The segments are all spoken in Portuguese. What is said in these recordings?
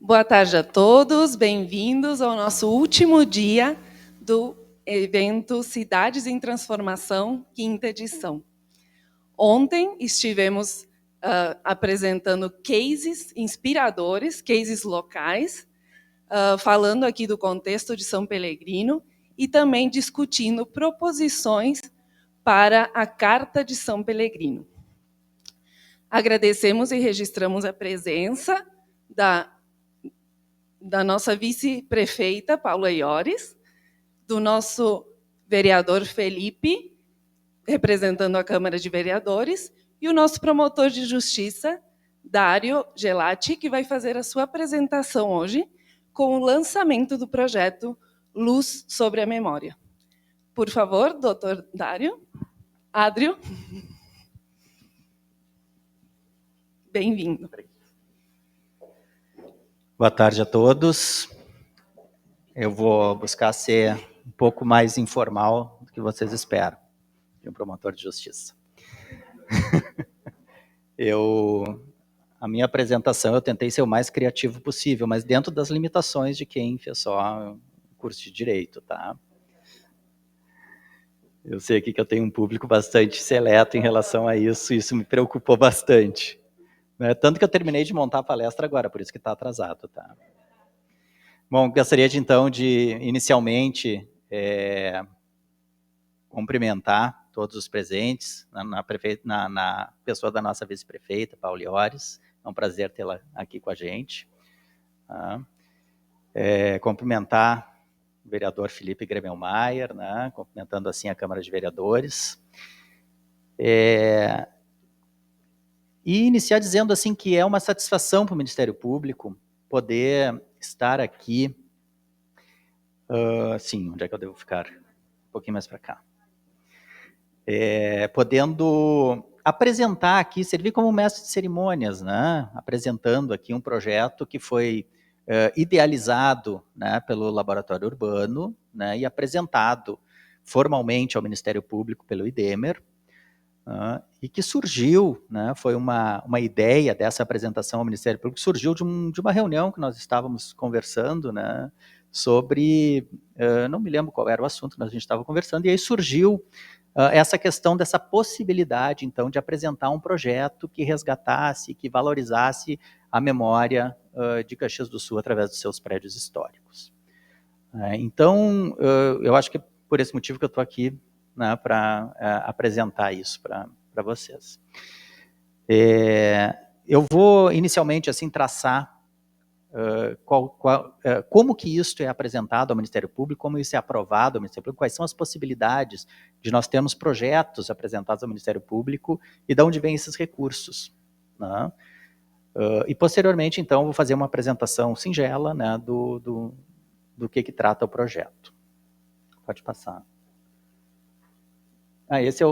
Boa tarde a todos, bem-vindos ao nosso último dia do evento Cidades em Transformação, quinta edição. Ontem estivemos apresentando cases inspiradores, cases locais, falando aqui do contexto de São Pelegrino e também discutindo proposições para a Carta de São Pelegrino. Agradecemos e registramos a presença da nossa vice-prefeita, Paula Iores, do nosso vereador Felipe, representando a Câmara de Vereadores, e o nosso promotor de justiça, Dário Gelati, que vai fazer a sua apresentação hoje com o lançamento do projeto Luz sobre a Memória. Por favor, doutor Dário. Adrio. Bem-vindo. Boa tarde a todos. Eu vou buscar ser um pouco mais informal do que vocês esperam, de um promotor de justiça. A minha apresentação, eu tentei ser o mais criativo possível, mas dentro das limitações de quem fez só curso de Direito, tá? Eu sei aqui que eu tenho um público bastante seleto em relação a isso me preocupou bastante. Tanto que eu terminei de montar a palestra agora, por isso que está atrasado, tá? Bom, gostaria então de, inicialmente, cumprimentar todos os presentes, na pessoa da nossa vice-prefeita, Paula Iores. É um prazer tê-la aqui com a gente. Tá? Cumprimentar o vereador Felipe Gremelmaier, né? Cumprimentando assim a Câmara de Vereadores. E iniciar dizendo assim que é uma satisfação para o Ministério Público poder estar aqui. Sim, onde é que eu devo ficar? Um pouquinho mais para cá. Podendo apresentar aqui, servir como mestre de cerimônias, né? Apresentando aqui um projeto que foi idealizado, né, pelo Laboratório Urbano, né, e apresentado formalmente ao Ministério Público pelo IDEMER, e que surgiu, né, foi uma ideia dessa apresentação ao Ministério Público, surgiu de uma reunião que nós estávamos conversando, né, sobre, não me lembro qual era o assunto que a gente estava conversando, e aí surgiu essa questão dessa possibilidade, então, de apresentar um projeto que resgatasse, que valorizasse a memória de Caxias do Sul através dos seus prédios históricos. Então, eu acho que é por esse motivo que eu estou aqui, né, para apresentar isso para vocês. Eu vou, inicialmente, assim, traçar como que isso é apresentado ao Ministério Público, como isso é aprovado ao Ministério Público, quais são as possibilidades de nós termos projetos apresentados ao Ministério Público e de onde vêm esses recursos, né? E posteriormente, então, vou fazer uma apresentação singela, né, do que trata o projeto. Pode passar. Esse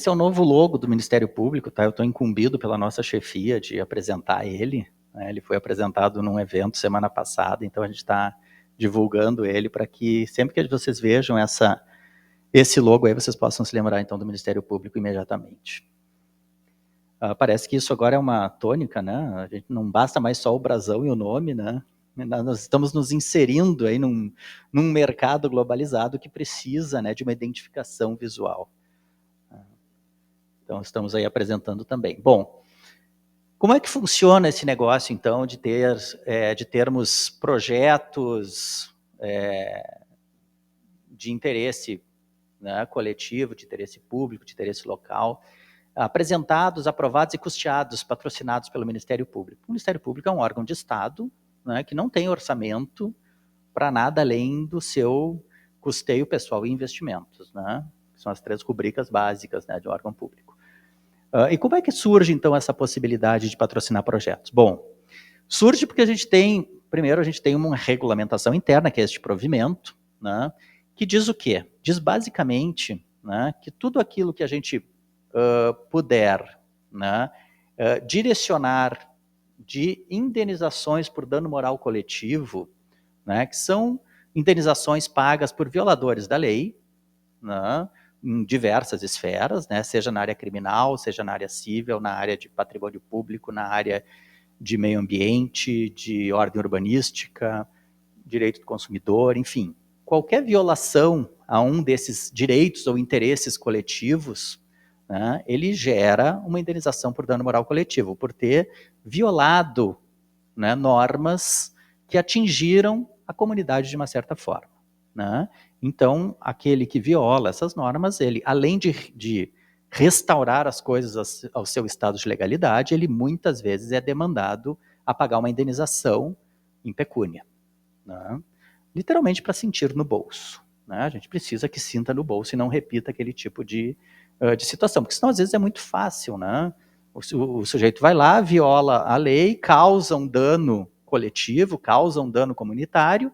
é o novo logo do Ministério Público, tá? Eu estou incumbido pela nossa chefia de apresentar ele. Ele foi apresentado num evento semana passada, então a gente está divulgando ele para que sempre que vocês vejam esse logo aí, vocês possam se lembrar então do Ministério Público imediatamente. Parece que isso agora é uma tônica, né? A gente não basta mais só o brasão e o nome, né? Nós estamos nos inserindo aí num mercado globalizado que precisa, né, de uma identificação visual. Então, estamos aí apresentando também. Bom, como é que funciona esse negócio, então, de termos projetos de interesse, né, coletivo, de interesse público, de interesse local, apresentados, aprovados e custeados, patrocinados pelo Ministério Público? O Ministério Público é um órgão de Estado, né, que não tem orçamento para nada além do seu custeio pessoal e investimentos, né, que são as 3 rubricas básicas, né, de um órgão público. E como é que surge, então, essa possibilidade de patrocinar projetos? Bom, surge porque primeiro a gente tem uma regulamentação interna, que é este provimento, né, que diz o quê? Diz basicamente, né, que tudo aquilo que a gente puder, né, direcionar de indenizações por dano moral coletivo, né, que são indenizações pagas por violadores da lei, né, em diversas esferas, né, seja na área criminal, seja na área civil, na área de patrimônio público, na área de meio ambiente, de ordem urbanística, direito do consumidor, enfim. Qualquer violação a um desses direitos ou interesses coletivos, né, ele gera uma indenização por dano moral coletivo, por ter violado, né, normas que atingiram a comunidade de uma certa forma, né? Então, aquele que viola essas normas, ele, além de restaurar as coisas ao seu estado de legalidade, ele muitas vezes é demandado a pagar uma indenização em pecúnia, né? Literalmente para sentir no bolso, né? A gente precisa que sinta no bolso e não repita aquele tipo de situação, porque senão às vezes é muito fácil, né? O sujeito vai lá, viola a lei, causa um dano coletivo, causa um dano comunitário,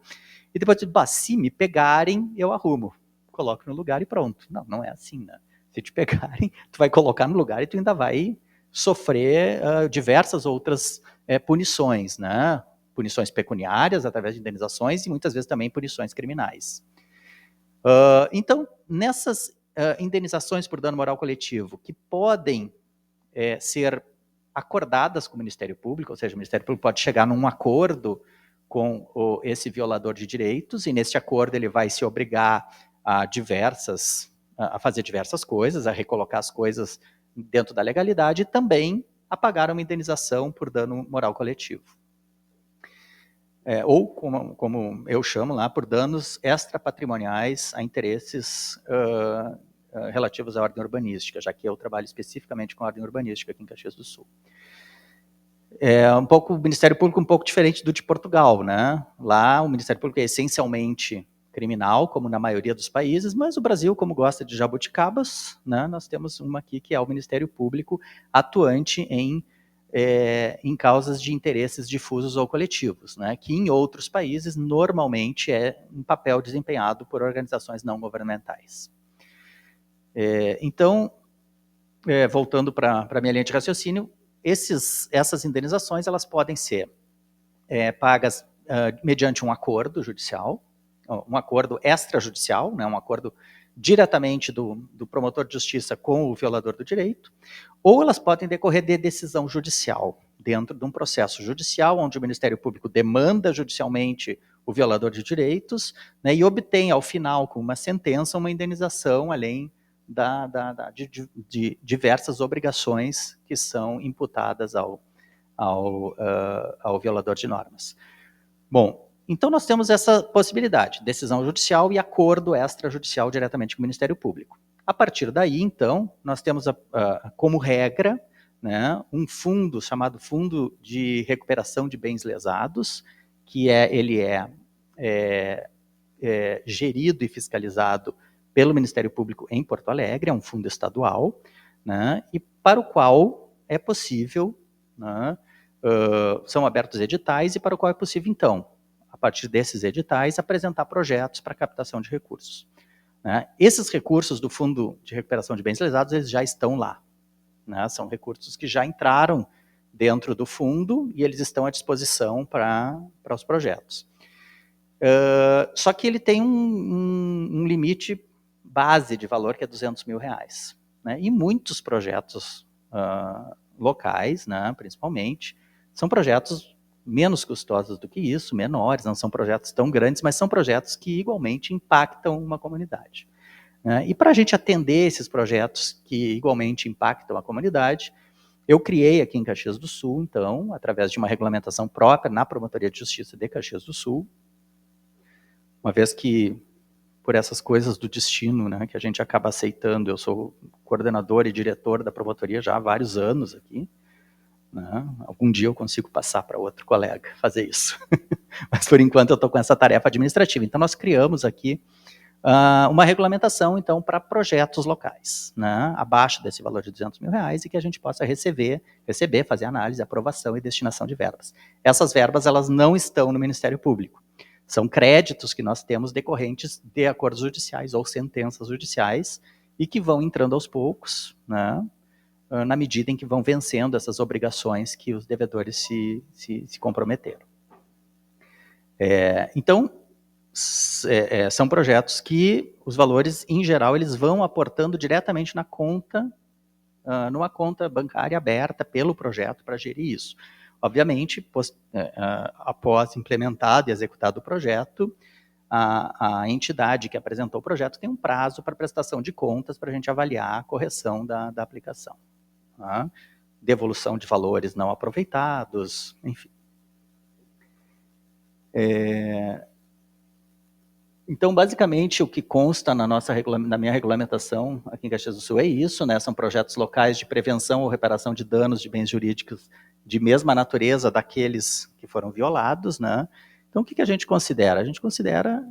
e depois diz, se me pegarem, eu arrumo. Coloco no lugar e pronto. Não, não é assim, né? Se te pegarem, tu vai colocar no lugar e tu ainda vai sofrer diversas outras punições, né? Punições pecuniárias, através de indenizações, e muitas vezes também punições criminais. Então, nessas indenizações por dano moral coletivo, que podem ser acordadas com o Ministério Público, ou seja, o Ministério Público pode chegar num acordo com esse violador de direitos, e nesse acordo ele vai se obrigar a fazer diversas coisas, a recolocar as coisas dentro da legalidade e também a pagar uma indenização por dano moral coletivo. Ou, como eu chamo lá, por danos extrapatrimoniais a interesses relativos à ordem urbanística, já que eu trabalho especificamente com a ordem urbanística aqui em Caxias do Sul. O Ministério Público um pouco diferente do de Portugal, né? Lá o Ministério Público é essencialmente criminal, como na maioria dos países, mas o Brasil, como gosta de jabuticabas, né, nós temos uma aqui que é o Ministério Público atuante em causas de interesses difusos ou coletivos, né, que em outros países normalmente é um papel desempenhado por organizações não governamentais. Então, voltando para a minha linha de raciocínio, essas indenizações elas podem ser pagas mediante um acordo judicial, um acordo extrajudicial, né, um acordo diretamente do promotor de justiça com o violador do direito, ou elas podem decorrer de decisão judicial, dentro de um processo judicial, onde o Ministério Público demanda judicialmente o violador de direitos, né, e obtém, ao final, com uma sentença, uma indenização, além de diversas obrigações que são imputadas ao violador de normas. Bom, então nós temos essa possibilidade, decisão judicial e acordo extrajudicial diretamente com o Ministério Público. A partir daí, então, nós temos como regra, né, um fundo chamado Fundo de Recuperação de Bens Lesados, que ele é gerido e fiscalizado pelo Ministério Público em Porto Alegre, é um fundo estadual, né, e para o qual é possível, né, são abertos editais, e para o qual é possível, então, a partir desses editais, apresentar projetos para captação de recursos, né. Esses recursos do Fundo de Recuperação de Bens Lesados, eles já estão lá, né, são recursos que já entraram dentro do fundo e eles estão à disposição para os projetos. Só que ele tem um limite base de valor que é R$200 mil, né? E muitos projetos locais, né, principalmente, são projetos menos custosos do que isso, menores, não são projetos tão grandes, mas são projetos que igualmente impactam uma comunidade, né? E para a gente atender esses projetos que igualmente impactam a comunidade, eu criei aqui em Caxias do Sul, então, através de uma regulamentação própria na Promotoria de Justiça de Caxias do Sul, uma vez que, por essas coisas do destino, né, que a gente acaba aceitando, eu sou coordenador e diretor da promotoria já há vários anos aqui, né, algum dia eu consigo passar para outro colega fazer isso, mas por enquanto eu estou com essa tarefa administrativa. Então nós criamos aqui uma regulamentação, então, para projetos locais, né, abaixo desse valor de R$200 mil, e que a gente possa receber, fazer análise, aprovação e destinação de verbas. Essas verbas, elas não estão no Ministério Público. São créditos que nós temos decorrentes de acordos judiciais ou sentenças judiciais e que vão entrando aos poucos, né, na medida em que vão vencendo essas obrigações que os devedores se comprometeram. Então, são projetos que os valores, em geral, eles vão aportando diretamente na conta, numa conta bancária aberta pelo projeto para gerir isso. Obviamente, após implementado e executado o projeto, a entidade que apresentou o projeto tem um prazo para prestação de contas para a gente avaliar a correção da aplicação. Tá? Devolução de valores não aproveitados, enfim. Então, basicamente, o que consta na minha regulamentação aqui em Caxias do Sul é isso, né? São projetos locais de prevenção ou reparação de danos de bens jurídicos de mesma natureza daqueles que foram violados, né? Então, o que a gente considera? A gente considera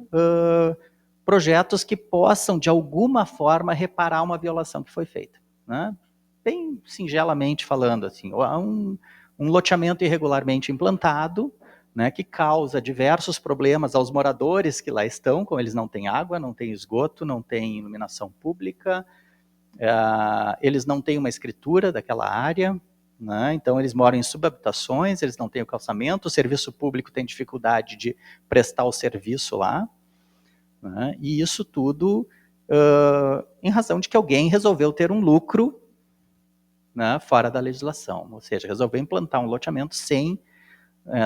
projetos que possam, de alguma forma, reparar uma violação que foi feita, né? Bem singelamente falando, assim, um loteamento irregularmente implantado, né, que causa diversos problemas aos moradores que lá estão, como eles não têm água, não têm esgoto, não têm iluminação pública, eles não têm uma escritura daquela área, né, então eles moram em subhabitações, eles não têm o calçamento, o serviço público tem dificuldade de prestar o serviço lá, né, e isso tudo em razão de que alguém resolveu ter um lucro, né, fora da legislação, ou seja, resolveu implantar um loteamento sem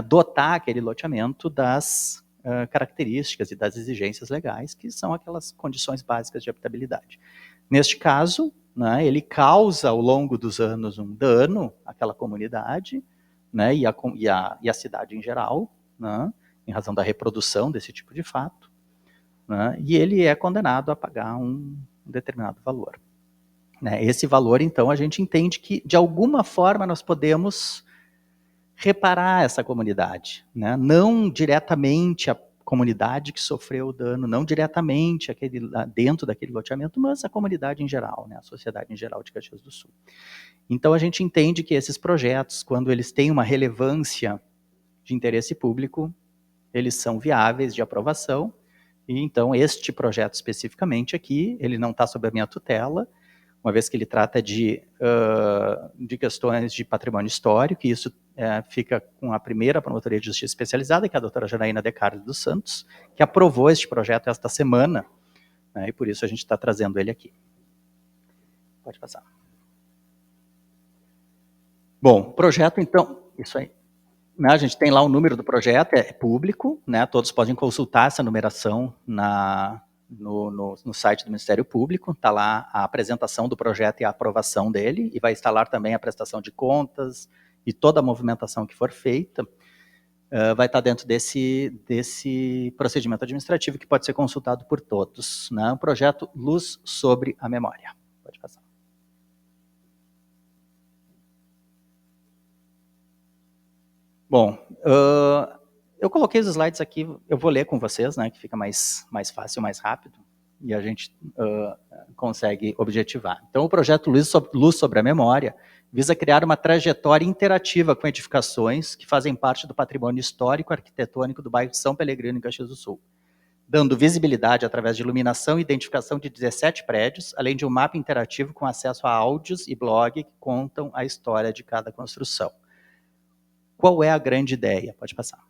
dotar aquele loteamento das características e das exigências legais, que são aquelas condições básicas de habitabilidade. Neste caso, né, ele causa ao longo dos anos um dano àquela comunidade, né, e a cidade em geral, né, em razão da reprodução desse tipo de fato, né, e ele é condenado a pagar um determinado valor. Né. Esse valor, então, a gente entende que, de alguma forma, nós podemos reparar essa comunidade, né? Não diretamente a comunidade que sofreu o dano, não diretamente dentro daquele loteamento, mas a comunidade em geral, né? A sociedade em geral de Caxias do Sul. Então a gente entende que esses projetos, quando eles têm uma relevância de interesse público, eles são viáveis de aprovação, e então este projeto especificamente aqui, ele não está sob a minha tutela, uma vez que ele trata de questões de patrimônio histórico, e isso fica com a primeira Promotoria de Justiça Especializada, que é a doutora Janaína de Carlos dos Santos, que aprovou este projeto esta semana, né, e por isso a gente está trazendo ele aqui. Pode passar. Bom, projeto, então, isso aí. Né, a gente tem lá o número do projeto, é público, né, todos podem consultar essa numeração no site do Ministério Público, está lá a apresentação do projeto e a aprovação dele, e vai estar lá também a prestação de contas e toda a movimentação que for feita, vai estar dentro desse procedimento administrativo que pode ser consultado por todos, né? O projeto Luz sobre a Memória. Pode passar. Bom, eu coloquei os slides aqui, eu vou ler com vocês, né, que fica mais fácil, mais rápido, e a gente consegue objetivar. Então, o projeto Luz sobre a Memória visa criar uma trajetória interativa com edificações que fazem parte do patrimônio histórico arquitetônico do bairro de São Pelegrino, em Caxias do Sul, dando visibilidade através de iluminação e identificação de 17 prédios, além de um mapa interativo com acesso a áudios e blog que contam a história de cada construção. Qual é a grande ideia? Pode passar.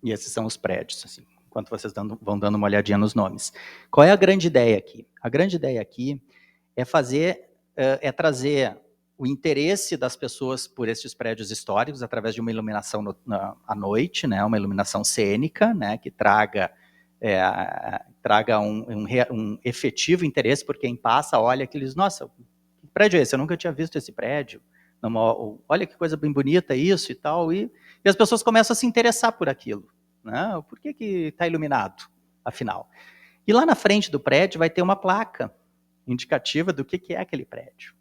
E esses são os prédios, assim, enquanto vocês vão dando uma olhadinha nos nomes. Qual é a grande ideia aqui? A grande ideia aqui é trazer o interesse das pessoas por esses prédios históricos através de uma iluminação à noite, né, uma iluminação cênica, né, que traga um efetivo interesse por quem passa, olha aqueles, nossa, que prédio é esse? Eu nunca tinha visto esse prédio. Olha que coisa bem bonita isso e tal, e as pessoas começam a se interessar por aquilo, né? Por que está iluminado, afinal? E lá na frente do prédio vai ter uma placa indicativa do que é aquele prédio.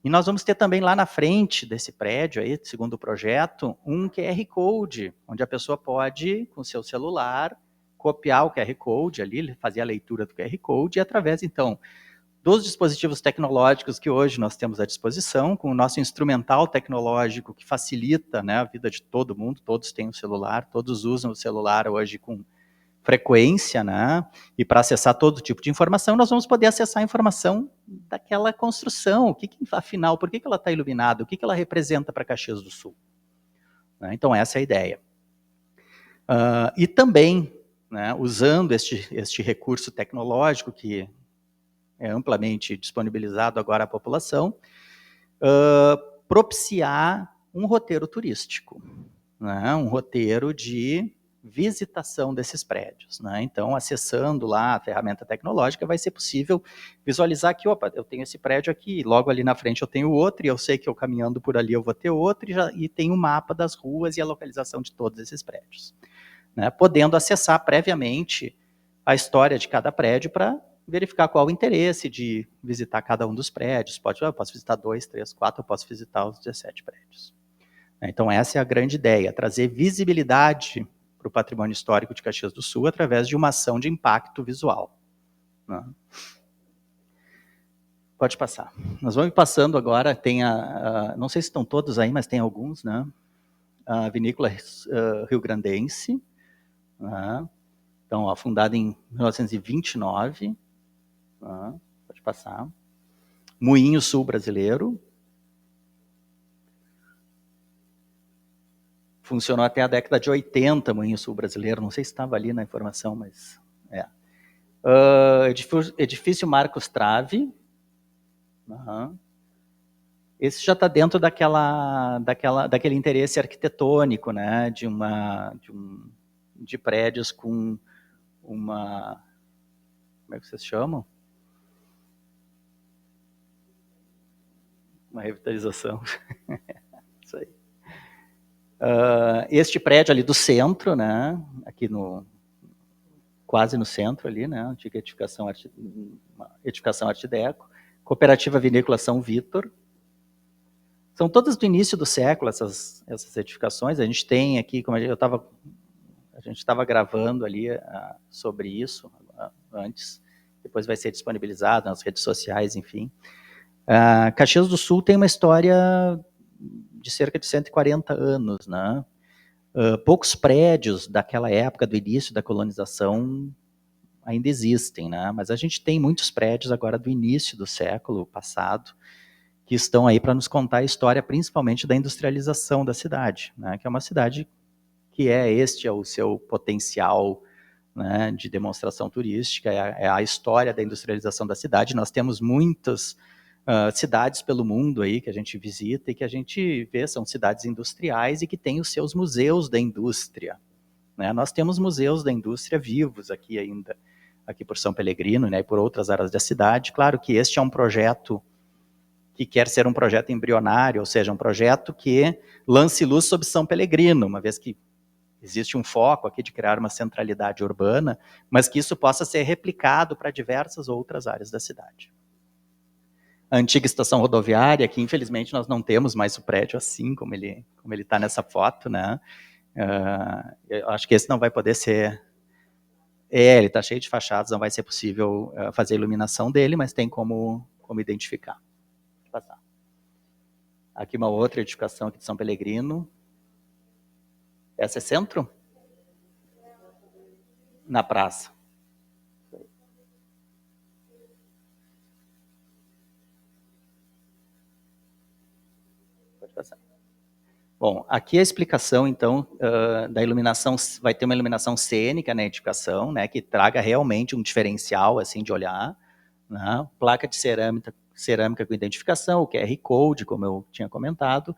E nós vamos ter também lá na frente desse prédio, aí, segundo o projeto, um QR Code, onde a pessoa pode, com seu celular, copiar o QR Code ali, fazer a leitura do QR Code, e através, então, dos dispositivos tecnológicos que hoje nós temos à disposição, com o nosso instrumental tecnológico que facilita, né, a vida de todo mundo, todos têm um celular, todos usam o celular hoje com frequência, né, e para acessar todo tipo de informação, nós vamos poder acessar a informação daquela construção, afinal, por que ela está iluminada, o que ela representa para Caxias do Sul. Né, então essa é a ideia. E também, né, usando este recurso tecnológico que é amplamente disponibilizado agora à população, propiciar um roteiro turístico, né? Um roteiro de visitação desses prédios, né? Então, acessando lá a ferramenta tecnológica, vai ser possível visualizar que, opa, eu tenho esse prédio aqui, logo ali na frente eu tenho outro, e eu sei que eu caminhando por ali eu vou ter outro, e tem um mapa das ruas e a localização de todos esses prédios, né? Podendo acessar previamente a história de cada prédio para verificar qual o interesse de visitar cada um dos prédios. Eu posso visitar 2, 3, 4, eu posso visitar os 17 prédios. Então, essa é a grande ideia, trazer visibilidade para o patrimônio histórico de Caxias do Sul através de uma ação de impacto visual, né? Pode passar. Nós vamos passando agora, tem não sei se estão todos aí, mas tem alguns, né? A vinícola rio-grandense, né? Então, fundada em 1929, né? Pode passar. Moinho Sul Brasileiro, funcionou até a década de 80, Moinho Sul Brasileiro, não sei se estava ali na informação, mas é. Edifício Marcos Trave. Uhum. Esse já está dentro daquele interesse arquitetônico, né, de prédios com uma... Como é que vocês chamam? Uma revitalização. Isso aí. Este prédio ali do centro, né, aqui quase no centro ali, né, antiga edificação Arte Deco, Cooperativa Vinícola São Vítor. São todas do início do século, essas edificações. A gente tem aqui, como a gente estava gravando ali sobre isso antes, depois vai ser disponibilizado nas redes sociais, enfim. Caxias do Sul tem uma história de cerca de 140 anos, né? Poucos prédios daquela época, do início da colonização, ainda existem, né? Mas a gente tem muitos prédios agora do início do século passado, que estão aí para nos contar a história, principalmente da industrialização da cidade, né? Que é uma cidade que este é o seu potencial, né, de demonstração turística, é a história da industrialização da cidade. Nós temos muitas cidades pelo mundo aí que a gente visita e que a gente vê, são cidades industriais e que têm os seus museus da indústria, né? Nós temos museus da indústria vivos aqui ainda, aqui por São Pelegrino, né, e por outras áreas da cidade. Claro que este é um projeto que quer ser um projeto embrionário, ou seja, um projeto que lance luz sobre São Pelegrino, uma vez que existe um foco aqui de criar uma centralidade urbana, mas que isso possa ser replicado para diversas outras áreas da cidade. A antiga estação rodoviária, que infelizmente nós não temos mais o prédio assim, como ele está nessa foto, né? Eu acho que esse não vai poder ser... ele está cheio de fachadas, não vai ser possível fazer a iluminação dele, mas tem como identificar. Passar. Aqui uma outra edificação aqui de São Pelegrino. Essa é centro? Na praça. Pode passar. Bom, aqui a explicação, então, da iluminação, vai ter uma iluminação cênica na edificação, né, que traga realmente um diferencial, assim, de olhar, né, placa de cerâmica com identificação, o QR Code, como eu tinha comentado,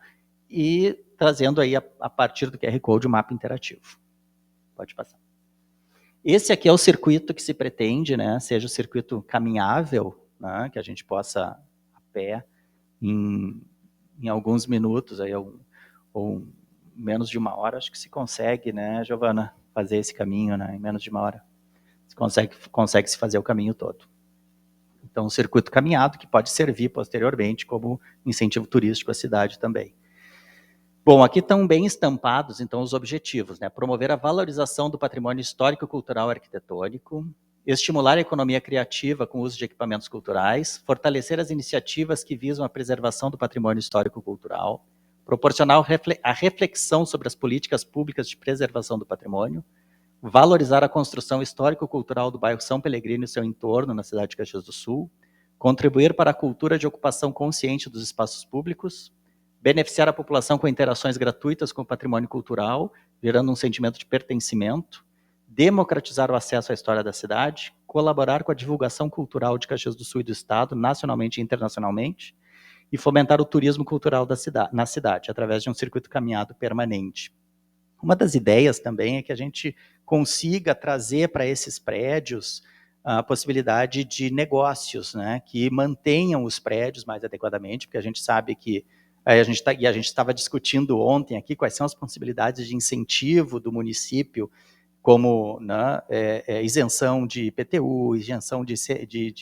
e trazendo aí, a partir do QR Code, o mapa interativo. Pode passar. Esse aqui é o circuito que se pretende, né, seja o circuito caminhável, né, que a gente possa, a pé, em alguns minutos, aí, ou menos de uma hora, acho que se consegue, né, Giovana, fazer esse caminho, né, em menos de uma hora. Se consegue se fazer o caminho todo. Então, um circuito caminhado que pode servir posteriormente como incentivo turístico à cidade também. Bom, aqui estão bem estampados, então, os objetivos, né? Promover a valorização do patrimônio histórico, cultural e arquitetônico, estimular a economia criativa com o uso de equipamentos culturais, fortalecer as iniciativas que visam a preservação do patrimônio histórico-cultural, proporcionar a reflexão sobre as políticas públicas de preservação do patrimônio, valorizar a construção histórico-cultural do bairro São Pelegrino e seu entorno na cidade de Caxias do Sul, contribuir para a cultura de ocupação consciente dos espaços públicos, beneficiar a população com interações gratuitas com o patrimônio cultural, gerando um sentimento de pertencimento, democratizar o acesso à história da cidade, colaborar com a divulgação cultural de Caxias do Sul e do Estado, nacionalmente e internacionalmente, e fomentar o turismo cultural na cidade, através de um circuito caminhado permanente. Uma das ideias também é que a gente consiga trazer para esses prédios a possibilidade de negócios, né, que mantenham os prédios mais adequadamente, porque a gente sabe que a gente estava discutindo ontem aqui quais são as possibilidades de incentivo do município, como, né, isenção de IPTU, isenção de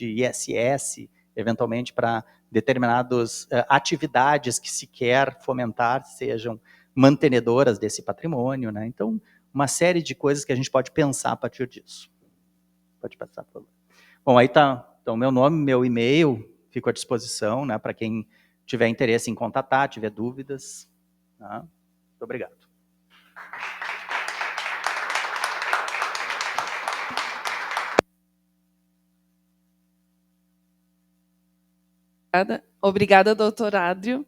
ISS, eventualmente para determinadas atividades que se quer fomentar sejam mantenedoras desse patrimônio, né? Então, uma série de coisas que a gente pode pensar a partir disso. Pode passar, por favor. Bom, aí está então, meu nome, meu e-mail, fico à disposição, né, para quem tiver interesse em contatar, tiver dúvidas. Tá? Muito obrigado. Obrigada, doutor Adrio.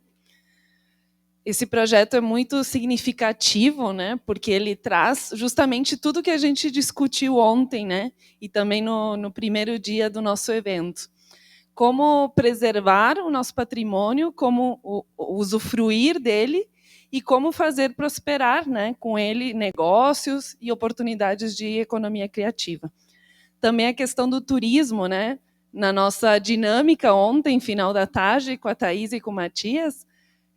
Esse projeto é muito significativo, né, porque ele traz justamente tudo que a gente discutiu ontem, né, e também no primeiro dia do nosso evento. Como preservar o nosso patrimônio, como usufruir dele e como fazer prosperar, né, com ele negócios e oportunidades de economia criativa. Também a questão do turismo, né, na nossa dinâmica ontem, final da tarde, com a Thaís e com o Matias,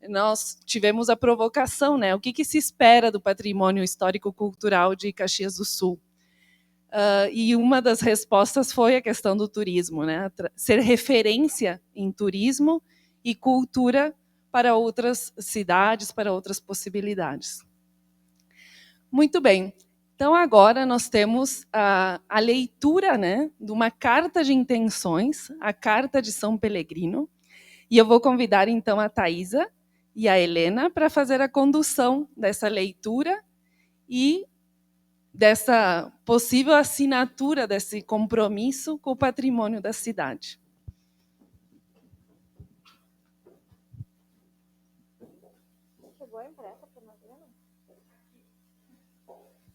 nós tivemos a provocação, né? O que se espera do patrimônio histórico-cultural de Caxias do Sul? E uma das respostas foi a questão do turismo, né? Ser referência em turismo e cultura para outras cidades, para outras possibilidades. Muito bem. Então, agora nós temos a leitura, né, de uma carta de intenções, a Carta de São Pelegrino, e eu vou convidar, então, a Thaisa e a Helena para fazer a condução dessa leitura e dessa possível assinatura desse compromisso com o patrimônio da cidade. Chegou a impressa para nós ver?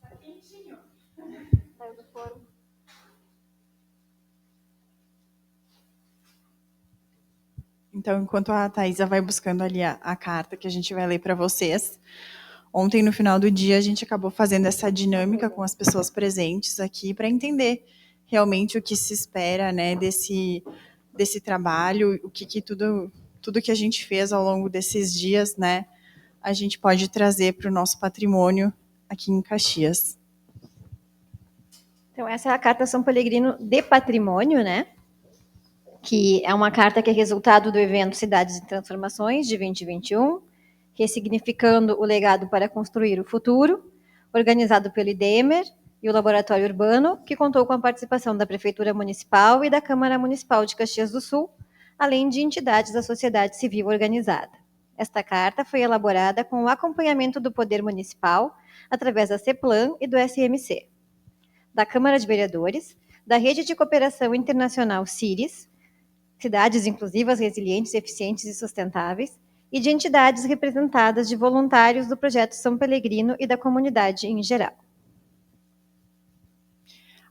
Está quentinho. Saiu do forno. Então, enquanto a Thaisa vai buscando ali a carta que a gente vai ler para vocês, ontem, no final do dia, a gente acabou fazendo essa dinâmica com as pessoas presentes aqui para entender realmente o que se espera, né, desse trabalho, o que tudo que a gente fez ao longo desses dias, né, a gente pode trazer para o nosso patrimônio aqui em Caxias. Então, essa é a Carta São Pelegrino de Patrimônio, né, que é uma carta que é resultado do evento Cidades em Transformações, de 2021, ressignificando o legado para construir o futuro, organizado pelo IDEMER e o Laboratório Urbano, que contou com a participação da Prefeitura Municipal e da Câmara Municipal de Caxias do Sul, além de entidades da sociedade civil organizada. Esta carta foi elaborada com o acompanhamento do Poder Municipal, através da CEPLAN e do SMC, da Câmara de Vereadores, da Rede de Cooperação Internacional CIRIS, Cidades Inclusivas, Resilientes, Eficientes e Sustentáveis, e de entidades representadas de voluntários do Projeto São Pelegrino e da comunidade em geral.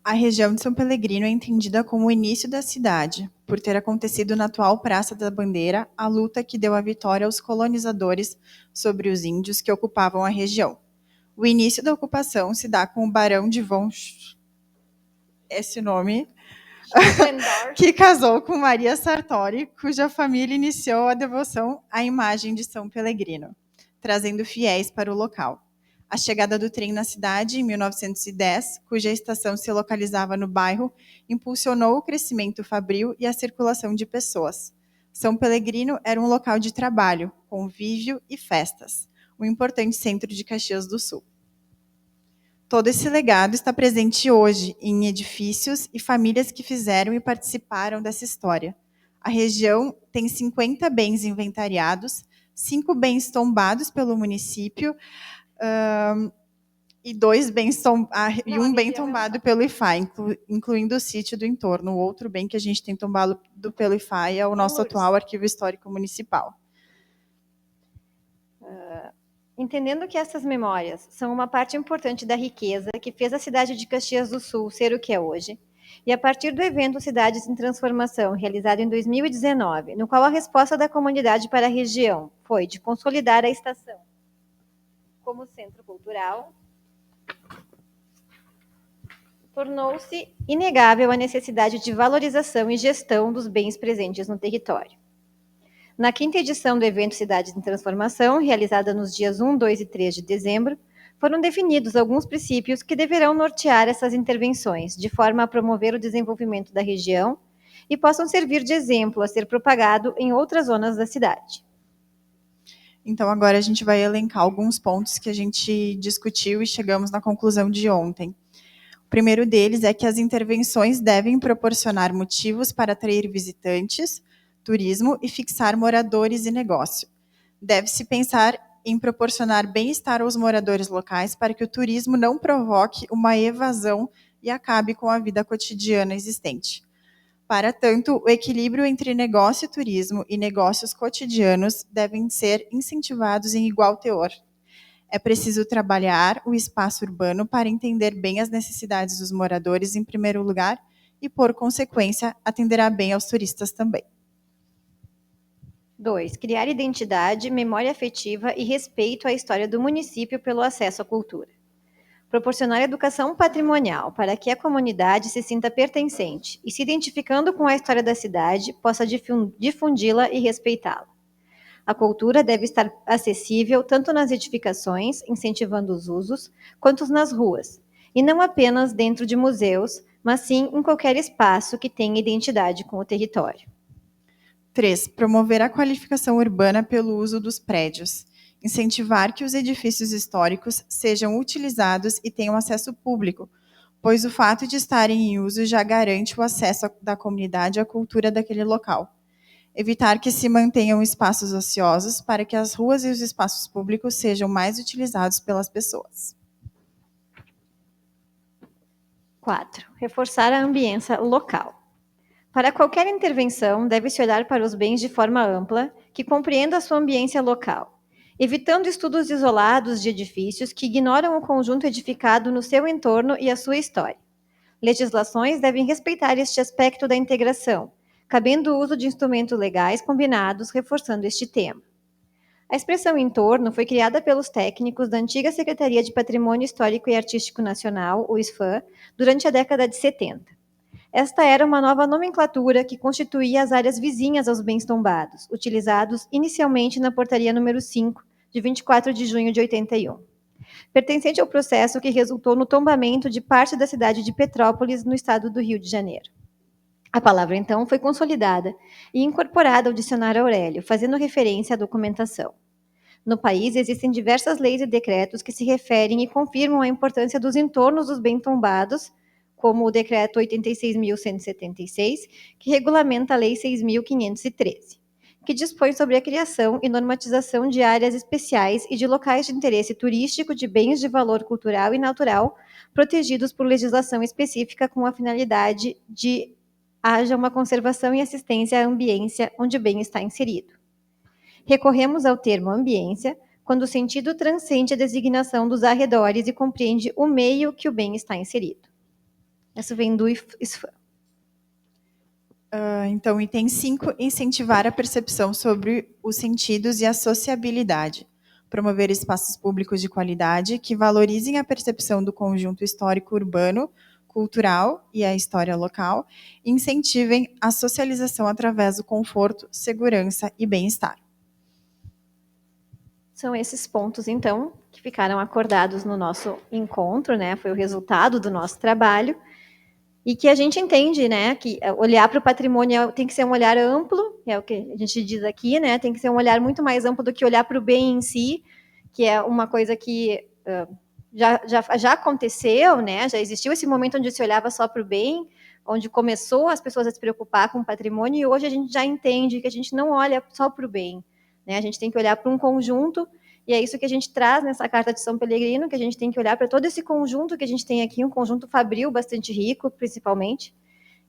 A região de São Pelegrino é entendida como o início da cidade, por ter acontecido na atual Praça da Bandeira a luta que deu a vitória aos colonizadores sobre os índios que ocupavam a região. O início da ocupação se dá com o Barão de Von... Esse nome... que casou com Maria Sartori, cuja família iniciou a devoção à imagem de São Pelegrino, trazendo fiéis para o local. A chegada do trem na cidade, em 1910, cuja estação se localizava no bairro, impulsionou o crescimento fabril e a circulação de pessoas. São Pelegrino era um local de trabalho, convívio e festas, um importante centro de Caxias do Sul. Todo esse legado está presente hoje em edifícios e famílias que fizeram e participaram dessa história. A região tem 50 bens inventariados, 5 bens tombados pelo município e um bem tombado pelo IFAI, incluindo o sítio do entorno. O outro bem que a gente tem tombado pelo IFAI é o nosso atual Arquivo Histórico Municipal. Entendendo que essas memórias são uma parte importante da riqueza que fez a cidade de Caxias do Sul ser o que é hoje, E a partir do evento Cidades em Transformação, realizado em 2019, no qual a resposta da comunidade para a região foi de consolidar a estação como centro cultural, tornou-se inegável a necessidade de valorização e gestão dos bens presentes no território. Na quinta edição do evento Cidades em Transformação, realizada nos dias 1, 2 e 3 de dezembro, foram definidos alguns princípios que deverão nortear essas intervenções, de forma a promover o desenvolvimento da região e possam servir de exemplo a ser propagado em outras zonas da cidade. Então, agora a gente vai elencar alguns pontos que a gente discutiu e chegamos na conclusão de ontem. O primeiro deles é que as intervenções devem proporcionar motivos para atrair visitantes, turismo e fixar moradores e negócio. Deve-se pensar em proporcionar bem-estar aos moradores locais para que o turismo não provoque uma evasão e acabe com a vida cotidiana existente. Para tanto, o equilíbrio entre negócio e turismo e negócios cotidianos devem ser incentivados em igual teor. É preciso trabalhar o espaço urbano para entender bem as necessidades dos moradores em primeiro lugar e, por consequência, atenderá bem aos turistas também. 2. Criar identidade, memória afetiva e respeito à história do município pelo acesso à cultura. Proporcionar educação patrimonial para que a comunidade se sinta pertencente e, se identificando com a história da cidade, possa difundi-la e respeitá-la. A cultura deve estar acessível tanto nas edificações, incentivando os usos, quanto nas ruas, e não apenas dentro de museus, mas sim em qualquer espaço que tenha identidade com o território. 3. Promover a qualificação urbana pelo uso dos prédios. Incentivar que os edifícios históricos sejam utilizados e tenham acesso público, pois o fato de estarem em uso já garante o acesso da comunidade à cultura daquele local. Evitar que se mantenham espaços ociosos para que as ruas e os espaços públicos sejam mais utilizados pelas pessoas. 4. Reforçar a ambiência local. Para qualquer intervenção, deve-se olhar para os bens de forma ampla, que compreenda a sua ambiência local, evitando estudos isolados de edifícios que ignoram o conjunto edificado no seu entorno e a sua história. Legislações devem respeitar este aspecto da integração, cabendo o uso de instrumentos legais combinados, reforçando este tema. A expressão entorno foi criada pelos técnicos da antiga Secretaria de Patrimônio Histórico e Artístico Nacional, o SFAM, durante a década de 70. Esta era uma nova nomenclatura que constituía as áreas vizinhas aos bens tombados, utilizados inicialmente na Portaria número 5, de 24 de junho de 81. Pertencente ao processo que resultou no tombamento de parte da cidade de Petrópolis, no estado do Rio de Janeiro. A palavra, então, foi consolidada e incorporada ao dicionário Aurélio, fazendo referência à documentação. No país, existem diversas leis e decretos que se referem e confirmam a importância dos entornos dos bens tombados, como o Decreto 86.176, que regulamenta a Lei 6.513, que dispõe sobre a criação e normatização de áreas especiais e de locais de interesse turístico de bens de valor cultural e natural, protegidos por legislação específica com a finalidade de haja uma conservação e assistência à ambiência onde o bem está inserido. Recorremos ao termo ambiência quando o sentido transcende a designação dos arredores e compreende o meio que o bem está inserido. Isso vem do SFAM. Então, item 5, incentivar a percepção sobre os sentidos e a sociabilidade. Promover espaços públicos de qualidade que valorizem a percepção do conjunto histórico urbano, cultural e a história local, e incentivem a socialização através do conforto, segurança e bem-estar. São esses pontos, então, que ficaram acordados no nosso encontro, né? Foi o resultado do nosso trabalho. E que a gente entende, né, que olhar para o patrimônio tem que ser um olhar amplo, é o que a gente diz aqui, né, tem que ser um olhar muito mais amplo do que olhar para o bem em si, que é uma coisa que já aconteceu, né, já existiu esse momento onde se olhava só para o bem, onde começou as pessoas a se preocupar com o patrimônio, e hoje a gente já entende que a gente não olha só para o bem, né, a gente tem que olhar para um conjunto. E é isso que a gente traz nessa Carta de São Pelegrino, que a gente tem que olhar para todo esse conjunto que a gente tem aqui, um conjunto fabril bastante rico, principalmente,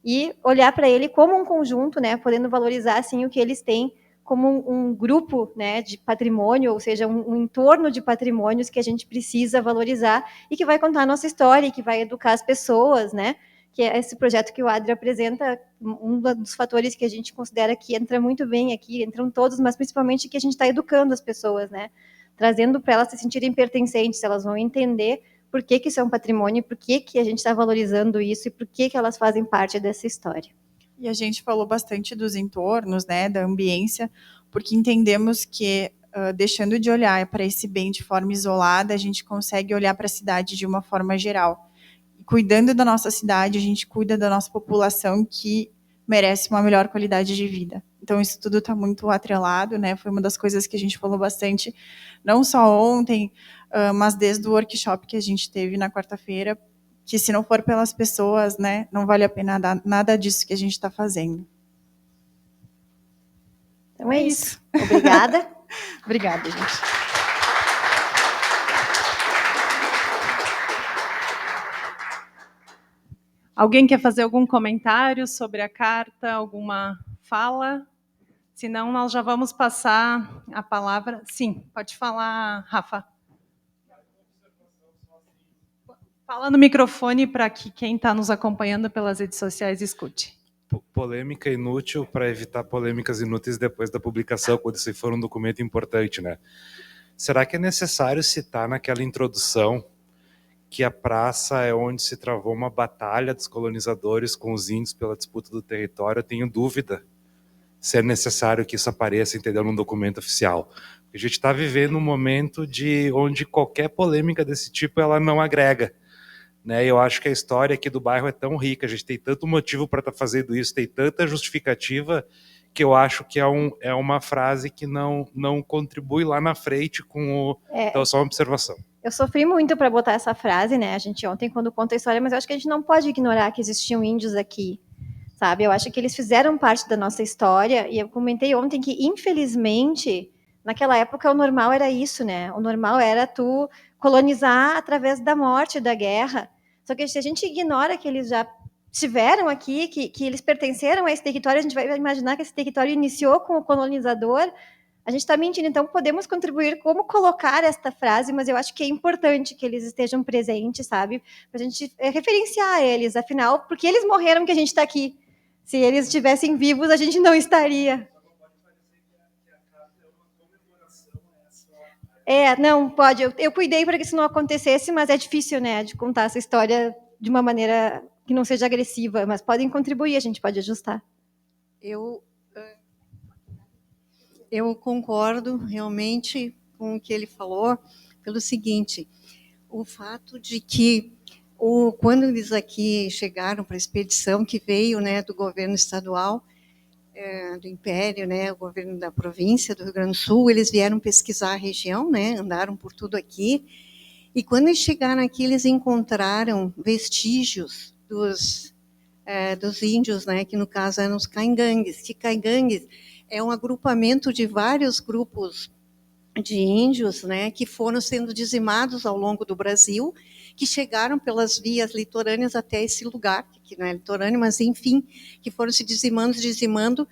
e olhar para ele como um conjunto, né, podendo valorizar assim, o que eles têm como um grupo, né, de patrimônio, ou seja, um entorno de patrimônios que a gente precisa valorizar e que vai contar a nossa história, e que vai educar as pessoas, né, que é esse projeto que o Adri apresenta, um dos fatores que a gente considera que entra muito bem aqui, entram todos, mas principalmente que a gente está educando as pessoas, né? Trazendo para elas se sentirem pertencentes, elas vão entender por que isso é um patrimônio, por que a gente está valorizando isso e por que elas fazem parte dessa história. E a gente falou bastante dos entornos, né, da ambiência, porque entendemos que, deixando de olhar para esse bem de forma isolada, a gente consegue olhar para a cidade de uma forma geral. E cuidando da nossa cidade, a gente cuida da nossa população, que merece uma melhor qualidade de vida. Então, isso tudo está muito atrelado, né? Foi uma das coisas que a gente falou bastante, não só ontem, mas desde o workshop que a gente teve na quarta-feira, que se não for pelas pessoas, né, não vale a pena nada disso que a gente está fazendo. Então é isso. Obrigada. Obrigada, gente. Alguém quer fazer algum comentário sobre a carta, alguma fala? Senão, nós já vamos passar a palavra. Sim, pode falar, Rafa. Fala no microfone para que quem está nos acompanhando pelas redes sociais escute. Polêmica inútil para evitar polêmicas inúteis depois da publicação, quando isso for um documento importante, né? Será que é necessário citar naquela introdução que a praça é onde se travou uma batalha dos colonizadores com os índios pela disputa do território? Eu tenho dúvida se é necessário que isso apareça, entendeu, num documento oficial. A gente está vivendo um momento onde qualquer polêmica desse tipo ela não agrega. Né, eu acho que a história aqui do bairro é tão rica, a gente tem tanto motivo para estar fazendo isso, tem tanta justificativa, que eu acho que é uma frase que não contribui lá na frente com o... Então, só uma observação. Eu sofri muito para botar essa frase, né? A gente ontem, quando conta a história, mas eu acho que a gente não pode ignorar que existiam índios aqui, sabe? Eu acho que eles fizeram parte da nossa história, e eu comentei ontem que, infelizmente, naquela época o normal era isso, né? O normal era tu colonizar através da morte, da guerra. Só que se a gente ignora que eles já estiveram aqui, que eles pertenceram a esse território, a gente vai imaginar que esse território iniciou com o colonizador, a gente está mentindo. Então, podemos contribuir como colocar esta frase, mas eu acho que é importante que eles estejam presentes, sabe? Para a gente referenciar eles, afinal, porque eles morreram que a gente está aqui. Se eles estivessem vivos, a gente não estaria. Não, pode. Eu cuidei para que isso não acontecesse, mas é difícil, né, de contar essa história de uma maneira que não seja agressiva, mas podem contribuir, a gente pode ajustar. Eu concordo realmente com o que ele falou, pelo seguinte, o fato de que quando eles aqui chegaram para a expedição que veio, né, do governo estadual, do Império, né, o governo da província do Rio Grande do Sul, eles vieram pesquisar a região, né, andaram por tudo aqui, e quando eles chegaram aqui, eles encontraram vestígios dos índios, né, que no caso eram os caingangues. Que caingangues é um agrupamento de vários grupos de índios, né, que foram sendo dizimados ao longo do Brasil, que chegaram pelas vias litorâneas até esse lugar, que não é litorâneo, mas enfim, que foram se dizimando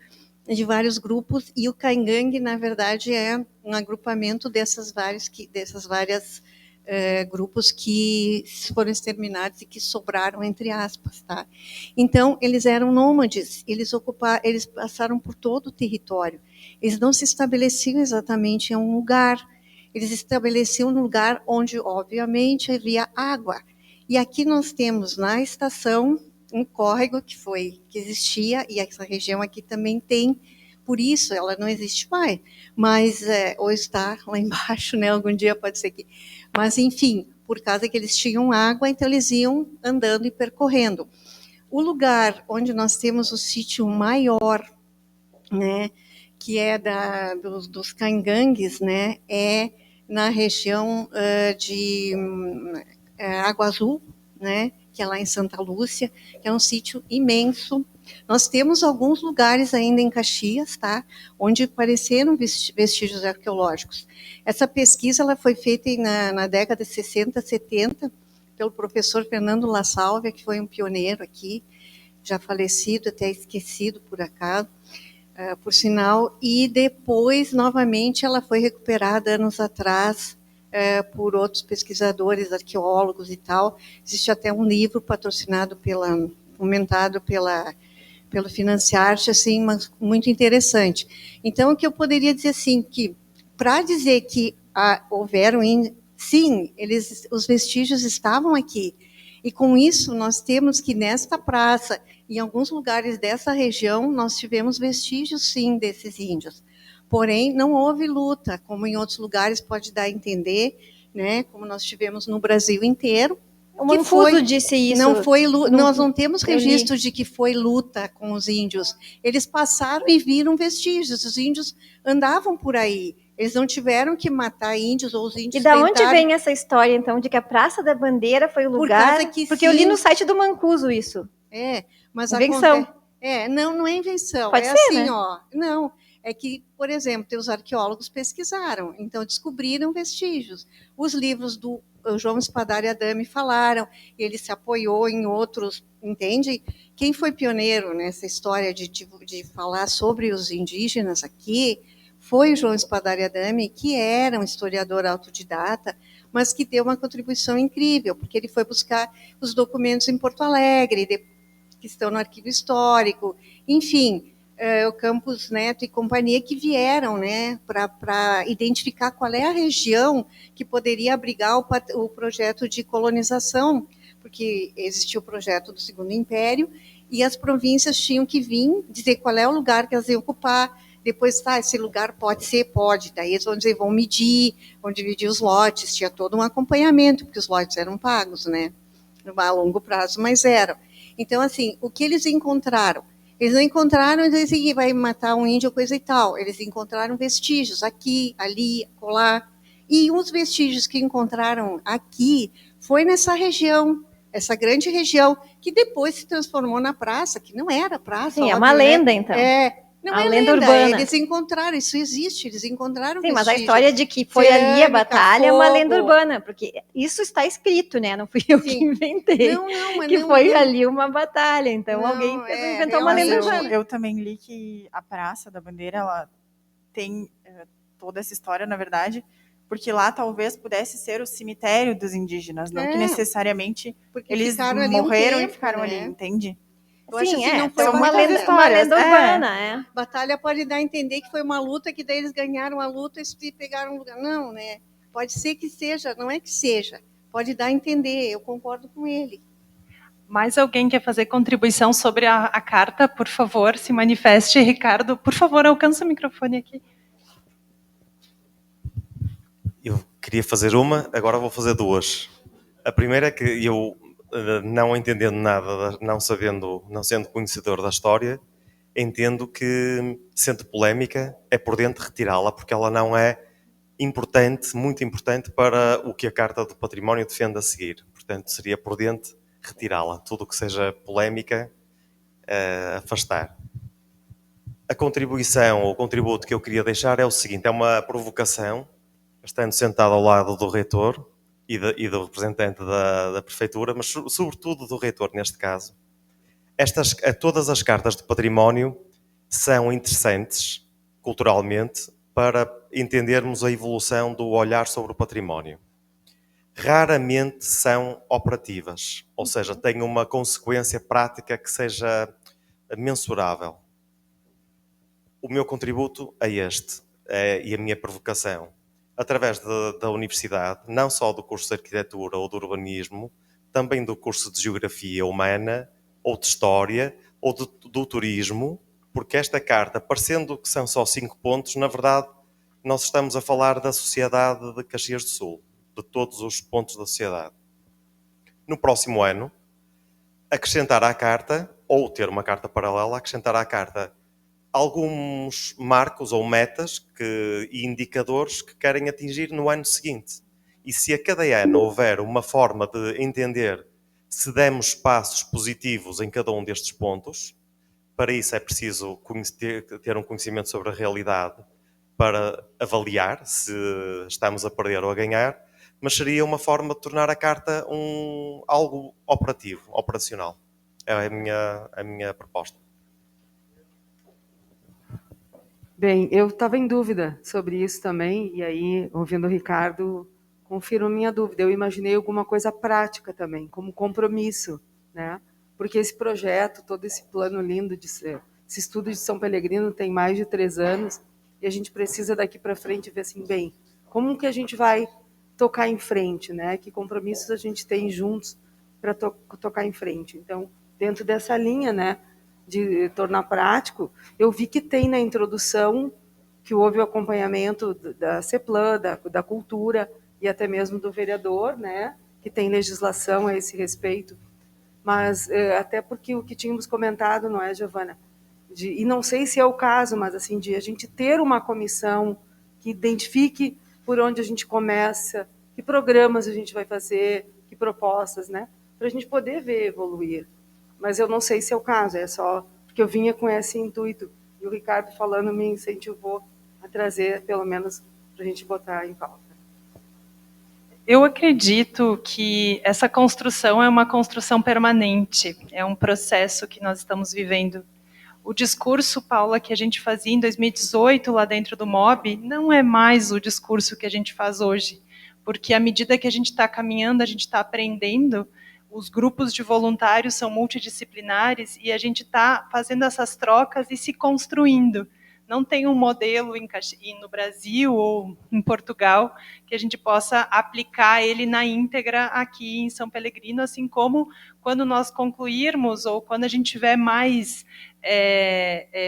de vários grupos, e o caingangue, na verdade, é um agrupamento dessas várias grupos que foram exterminados e que sobraram, entre aspas, tá? Então, eles eram nômades, eles passaram por todo o território. Eles não se estabeleciam exatamente em um lugar, eles estabeleciam um lugar onde, obviamente, havia água. E aqui nós temos, na estação, um córrego que existia, e essa região aqui também tem, por isso ela não existe mais, mas, ou está lá embaixo, né? Algum dia pode ser que... Mas, enfim, por causa que eles tinham água, então eles iam andando e percorrendo. O lugar onde nós temos o sítio maior, né, que é dos caingangues, né, é na região de Água Azul, né, que é lá em Santa Lúcia, que é um sítio imenso. Nós temos alguns lugares ainda em Caxias, tá, onde apareceram vestígios arqueológicos. Essa pesquisa ela foi feita na década de 60, 70, pelo professor Fernando La Sálvia, que foi um pioneiro aqui, já falecido, até esquecido por acaso, por sinal, e depois, novamente, ela foi recuperada anos atrás por outros pesquisadores, arqueólogos e tal. Existe até um livro patrocinado pela comentado pelo Financiarte, assim, mas muito interessante. Então, o que eu poderia dizer, assim, que para dizer que houveram, sim, os vestígios estavam aqui, e com isso nós temos que nesta praça, em alguns lugares dessa região, nós tivemos vestígios, sim, desses índios. Porém, não houve luta, como em outros lugares pode dar a entender, né, como nós tivemos no Brasil inteiro. O Mancuso disse isso. Não foi luta, nós não temos registro de que foi luta com os índios. Eles passaram e viram vestígios. Os índios andavam por aí. Eles não tiveram que matar índios ou os índios. E da onde vem essa história, então, de que a Praça da Bandeira foi o lugar? Porque eu li no site do Mancuso isso. Mas invenção. Não é invenção. Pode ser, assim, né? Não. É que, por exemplo, os arqueólogos pesquisaram, então descobriram vestígios. Os livros do João Spadari Adame falaram, ele se apoiou em outros, entende? Quem foi pioneiro nessa história de falar sobre os indígenas aqui foi o João Spadari Adame, que era um historiador autodidata, mas que deu uma contribuição incrível, porque ele foi buscar os documentos em Porto Alegre, que estão no arquivo histórico, enfim, o Campos Neto e companhia que vieram, né, para identificar qual é a região que poderia abrigar o projeto de colonização, porque existia o projeto do Segundo Império e as províncias tinham que vir dizer qual é o lugar que elas iam ocupar. Depois, esse lugar pode ser, pode. Daí eles vão medir, vão dividir os lotes, tinha todo um acompanhamento, porque os lotes eram pagos, né, a longo prazo, mas eram. Então, assim, o que eles encontraram? Eles não encontraram, eles que vai matar um índio, coisa e tal. Eles encontraram vestígios aqui, ali, acolá. E os vestígios que encontraram aqui foi nessa região, essa grande região, que depois se transformou na praça, que não era praça. Sim, óbvio, é uma lenda, então. Não a é lenda lenda urbana. Eles encontraram, isso existe, eles encontraram vestígios. Mas a história de que foi ali a batalha é uma lenda urbana, porque isso está escrito, né? Não fui eu que inventei. Mas foi ali uma batalha, então alguém inventou uma lenda urbana. Eu também li que a Praça da Bandeira, ela tem toda essa história, na verdade, porque lá talvez pudesse ser o cemitério dos indígenas, não que necessariamente porque eles morreram e ficaram ali, entende? Eu acho assim, não foi uma lenda urbana. Batalha pode dar a entender que foi uma luta, que daí eles ganharam a luta e pegaram um lugar. Não, né? Pode ser que seja, não é que seja. Pode dar a entender, eu concordo com ele. Mais alguém quer fazer contribuição sobre a carta? Por favor, se manifeste. Ricardo, por favor, alcança o microfone aqui. Eu queria fazer uma, agora vou fazer duas. A primeira é que eu, não entendendo nada, não sendo conhecedor da história, entendo que, sendo polémica, é prudente retirá-la, porque ela não é importante, muito importante para o que a Carta do Património defende a seguir. Portanto, seria prudente retirá-la. Tudo o que seja polémica, afastar. A contribuição, ou o contributo que eu queria deixar é o seguinte, é uma provocação, estando sentado ao lado do reitor e do representante da prefeitura, mas sobretudo do reitor neste caso. Todas as cartas de património são interessantes culturalmente para entendermos a evolução do olhar sobre o património. Raramente são operativas, ou seja, têm uma consequência prática que seja mensurável. O meu contributo é este, e a minha provocação. Através da universidade, não só do curso de arquitetura ou de urbanismo, também do curso de geografia humana, ou de história, ou do turismo, porque esta carta, parecendo que são só 5 pontos, na verdade, nós estamos a falar da sociedade de Caxias do Sul, de todos os pontos da sociedade. No próximo ano, acrescentar à carta, ou ter uma carta paralela, acrescentar à carta alguns marcos ou metas e indicadores que querem atingir no ano seguinte. E se a cada ano houver uma forma de entender se demos passos positivos em cada um destes pontos, para isso é preciso ter um conhecimento sobre a realidade para avaliar se estamos a perder ou a ganhar, mas seria uma forma de tornar a carta algo operacional. É a minha proposta. Bem, eu estava em dúvida sobre isso também, e aí, ouvindo o Ricardo, confirmo minha dúvida. Eu imaginei alguma coisa prática também, como compromisso, né? porque esse projeto, todo esse plano lindo, esse estudo de São Pelegrino tem mais de 3 anos, e a gente precisa daqui para frente ver assim, bem, como que a gente vai tocar em frente, né? Que compromissos a gente tem juntos para tocar em frente. Então, dentro dessa linha, né, de tornar prático, eu vi que tem na introdução que houve o acompanhamento da CEPLAN, da cultura e até mesmo do vereador, né, que tem legislação a esse respeito. Mas até porque o que tínhamos comentado, não é, Giovana? E não sei se é o caso, mas assim, de a gente ter uma comissão que identifique por onde a gente começa, que programas a gente vai fazer, que propostas, né? Para a gente poder ver evoluir. Mas eu não sei se é o caso, é só porque eu vinha com esse intuito. E o Ricardo falando me incentivou a trazer, pelo menos, para a gente botar em pauta. Eu acredito que essa construção é uma construção permanente, é um processo que nós estamos vivendo. O discurso, Paula, que a gente fazia em 2018 lá dentro do MOB, não é mais o discurso que a gente faz hoje, porque à medida que a gente está caminhando, a gente está aprendendo, os grupos de voluntários são multidisciplinares e a gente está fazendo essas trocas e se construindo. Não tem um modelo no Brasil ou em Portugal que a gente possa aplicar ele na íntegra aqui em São Pelegrino, assim como quando nós concluirmos ou quando a gente tiver mais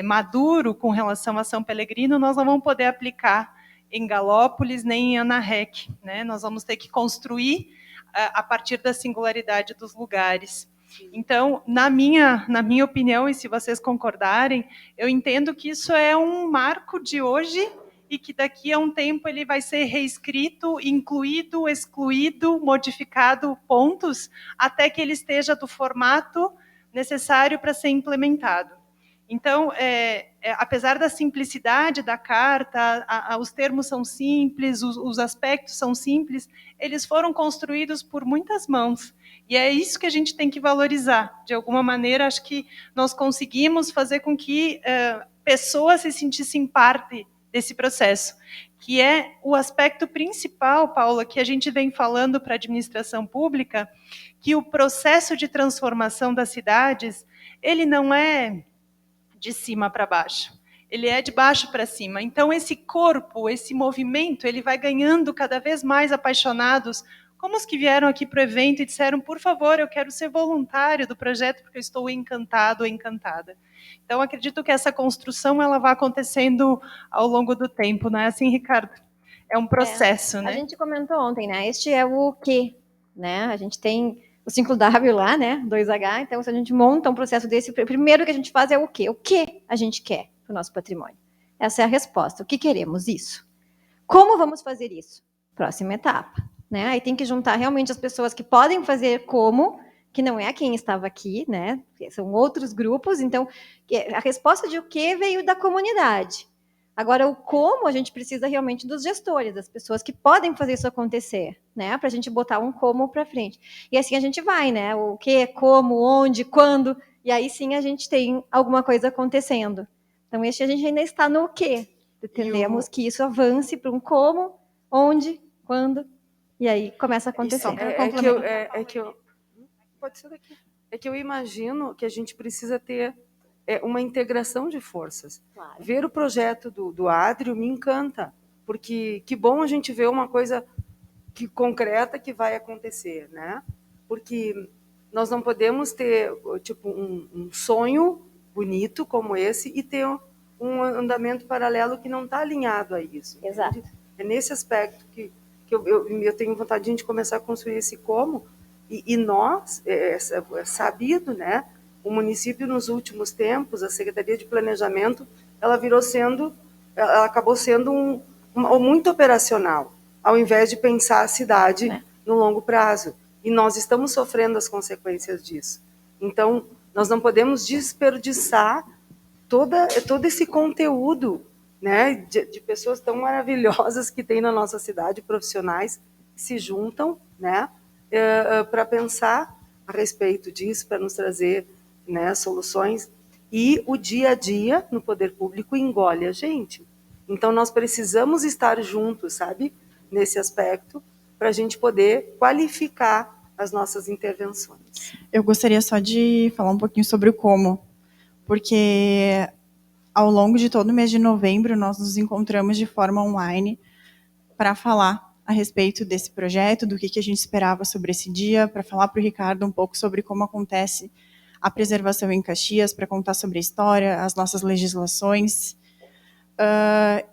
maduro com relação a São Pelegrino, nós não vamos poder aplicar em Galópolis nem em Anarrec, né? Nós vamos ter que construir a partir da singularidade dos lugares. Então, na minha opinião, e se vocês concordarem, eu entendo que isso é um marco de hoje e que daqui a um tempo ele vai ser reescrito, incluído, excluído, modificado pontos, até que ele esteja do formato necessário para ser implementado. Então, apesar da simplicidade da carta, os termos são simples, os aspectos são simples, eles foram construídos por muitas mãos. E é isso que a gente tem que valorizar. De alguma maneira, acho que nós conseguimos fazer com que pessoas se sentissem parte desse processo, que é o aspecto principal, Paula, que a gente vem falando para a administração pública, que o processo de transformação das cidades, ele não é de cima para baixo, ele é de baixo para cima. Então, esse corpo, esse movimento, ele vai ganhando cada vez mais apaixonados, como os que vieram aqui para o evento e disseram, por favor, eu quero ser voluntário do projeto porque eu estou encantado ou encantada. Então, acredito que essa construção ela vai acontecendo ao longo do tempo, não é assim, Ricardo? É um processo, né? A gente comentou ontem, né? Este é o quê, né? A gente tem o 5W lá, né? 2H. Então, se a gente monta um processo desse, o primeiro que a gente faz é o quê? O que a gente quer para o nosso patrimônio? Essa é a resposta. O que queremos? Isso. Como vamos fazer isso? Próxima etapa. Né? Aí tem que juntar realmente as pessoas que podem fazer como, que não é quem estava aqui, né? São outros grupos. Então, a resposta de o que veio da comunidade. Agora, o como a gente precisa realmente dos gestores, das pessoas que podem fazer isso acontecer, né? Para a gente botar um como para frente. E assim a gente vai, né? O que, como, onde, quando. E aí sim a gente tem alguma coisa acontecendo. Então, a gente ainda está no que. Pretendemos que isso avance para um como, onde, quando. E aí começa a acontecer. Pode ser daqui. É que eu imagino que a gente precisa ter uma integração de forças. Claro. Ver o projeto do Adrio me encanta, porque que bom a gente ver uma coisa concreta que vai acontecer, né? Porque nós não podemos ter tipo um sonho bonito como esse e ter um andamento paralelo que não está alinhado a isso. Exato. Entende? É nesse aspecto que eu tenho vontade de a gente começar a construir esse como, e nós, é sabido, né? O município, nos últimos tempos, a Secretaria de Planejamento, ela acabou sendo muito operacional, ao invés de pensar a cidade no longo prazo. E nós estamos sofrendo as consequências disso. Então, nós não podemos desperdiçar todo esse conteúdo, né, de pessoas tão maravilhosas que tem na nossa cidade, profissionais que se juntam, né, para pensar a respeito disso, para nos trazer, né, soluções. E o dia a dia no poder público engole a gente. Então, nós precisamos estar juntos, sabe, nesse aspecto, para a gente poder qualificar as nossas intervenções. Eu gostaria só de falar um pouquinho sobre o como, porque ao longo de todo o mês de novembro nós nos encontramos de forma online para falar a respeito desse projeto, do que a gente esperava sobre esse dia, para falar para o Ricardo um pouco sobre como acontece a preservação em Caxias, para contar sobre a história, as nossas legislações.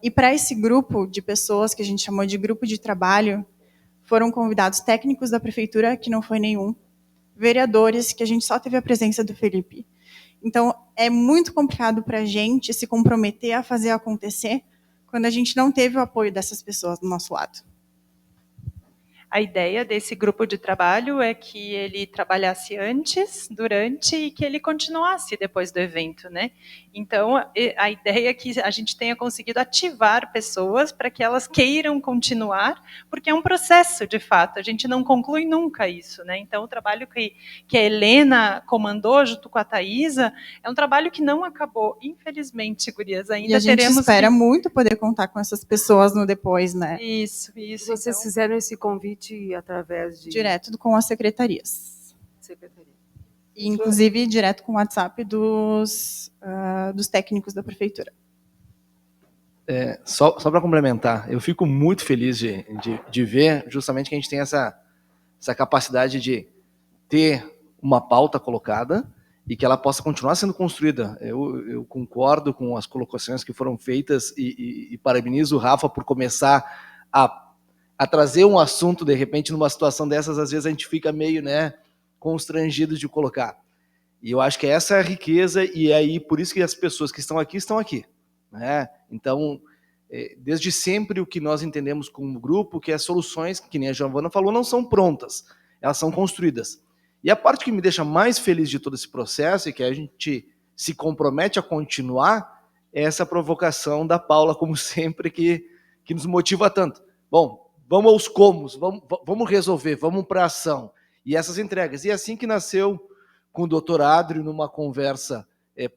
E para esse grupo de pessoas que a gente chamou de grupo de trabalho, foram convidados técnicos da prefeitura, que não foi nenhum, vereadores, que a gente só teve a presença do Felipe. Então, é muito complicado para a gente se comprometer a fazer acontecer quando a gente não teve o apoio dessas pessoas do nosso lado. A ideia desse grupo de trabalho é que ele trabalhasse antes, durante e que ele continuasse depois do evento, né? Então, a ideia é que a gente tenha conseguido ativar pessoas para que elas queiram continuar, porque é um processo, de fato, a gente não conclui nunca isso, né? Então, o trabalho que a Helena comandou junto com a Thaisa é um trabalho que não acabou, infelizmente, gurias, ainda e a gente teremos espera muito poder contar com essas pessoas no depois, né? Isso. Vocês então fizeram esse convite através de... Direto com as secretarias. Secretaria. E, inclusive, direto com o WhatsApp dos técnicos da prefeitura. Só para complementar, eu fico muito feliz de ver justamente que a gente tem essa capacidade de ter uma pauta colocada e que ela possa continuar sendo construída. Eu concordo com as colocações que foram feitas e parabenizo o Rafa por começar a trazer um assunto, de repente, numa situação dessas, às vezes a gente fica meio, né, constrangido de colocar. E eu acho que essa é a riqueza, e aí por isso que as pessoas que estão aqui, né? Então, desde sempre o que nós entendemos como grupo, que as soluções, que nem a Giovana falou, não são prontas, elas são construídas. E a parte que me deixa mais feliz de todo esse processo, e que a gente se compromete a continuar, é essa provocação da Paula, como sempre, que nos motiva tanto. Bom, vamos aos comos, vamos resolver, vamos para a ação. E essas entregas. E assim que nasceu com o Dr. Adrio, numa conversa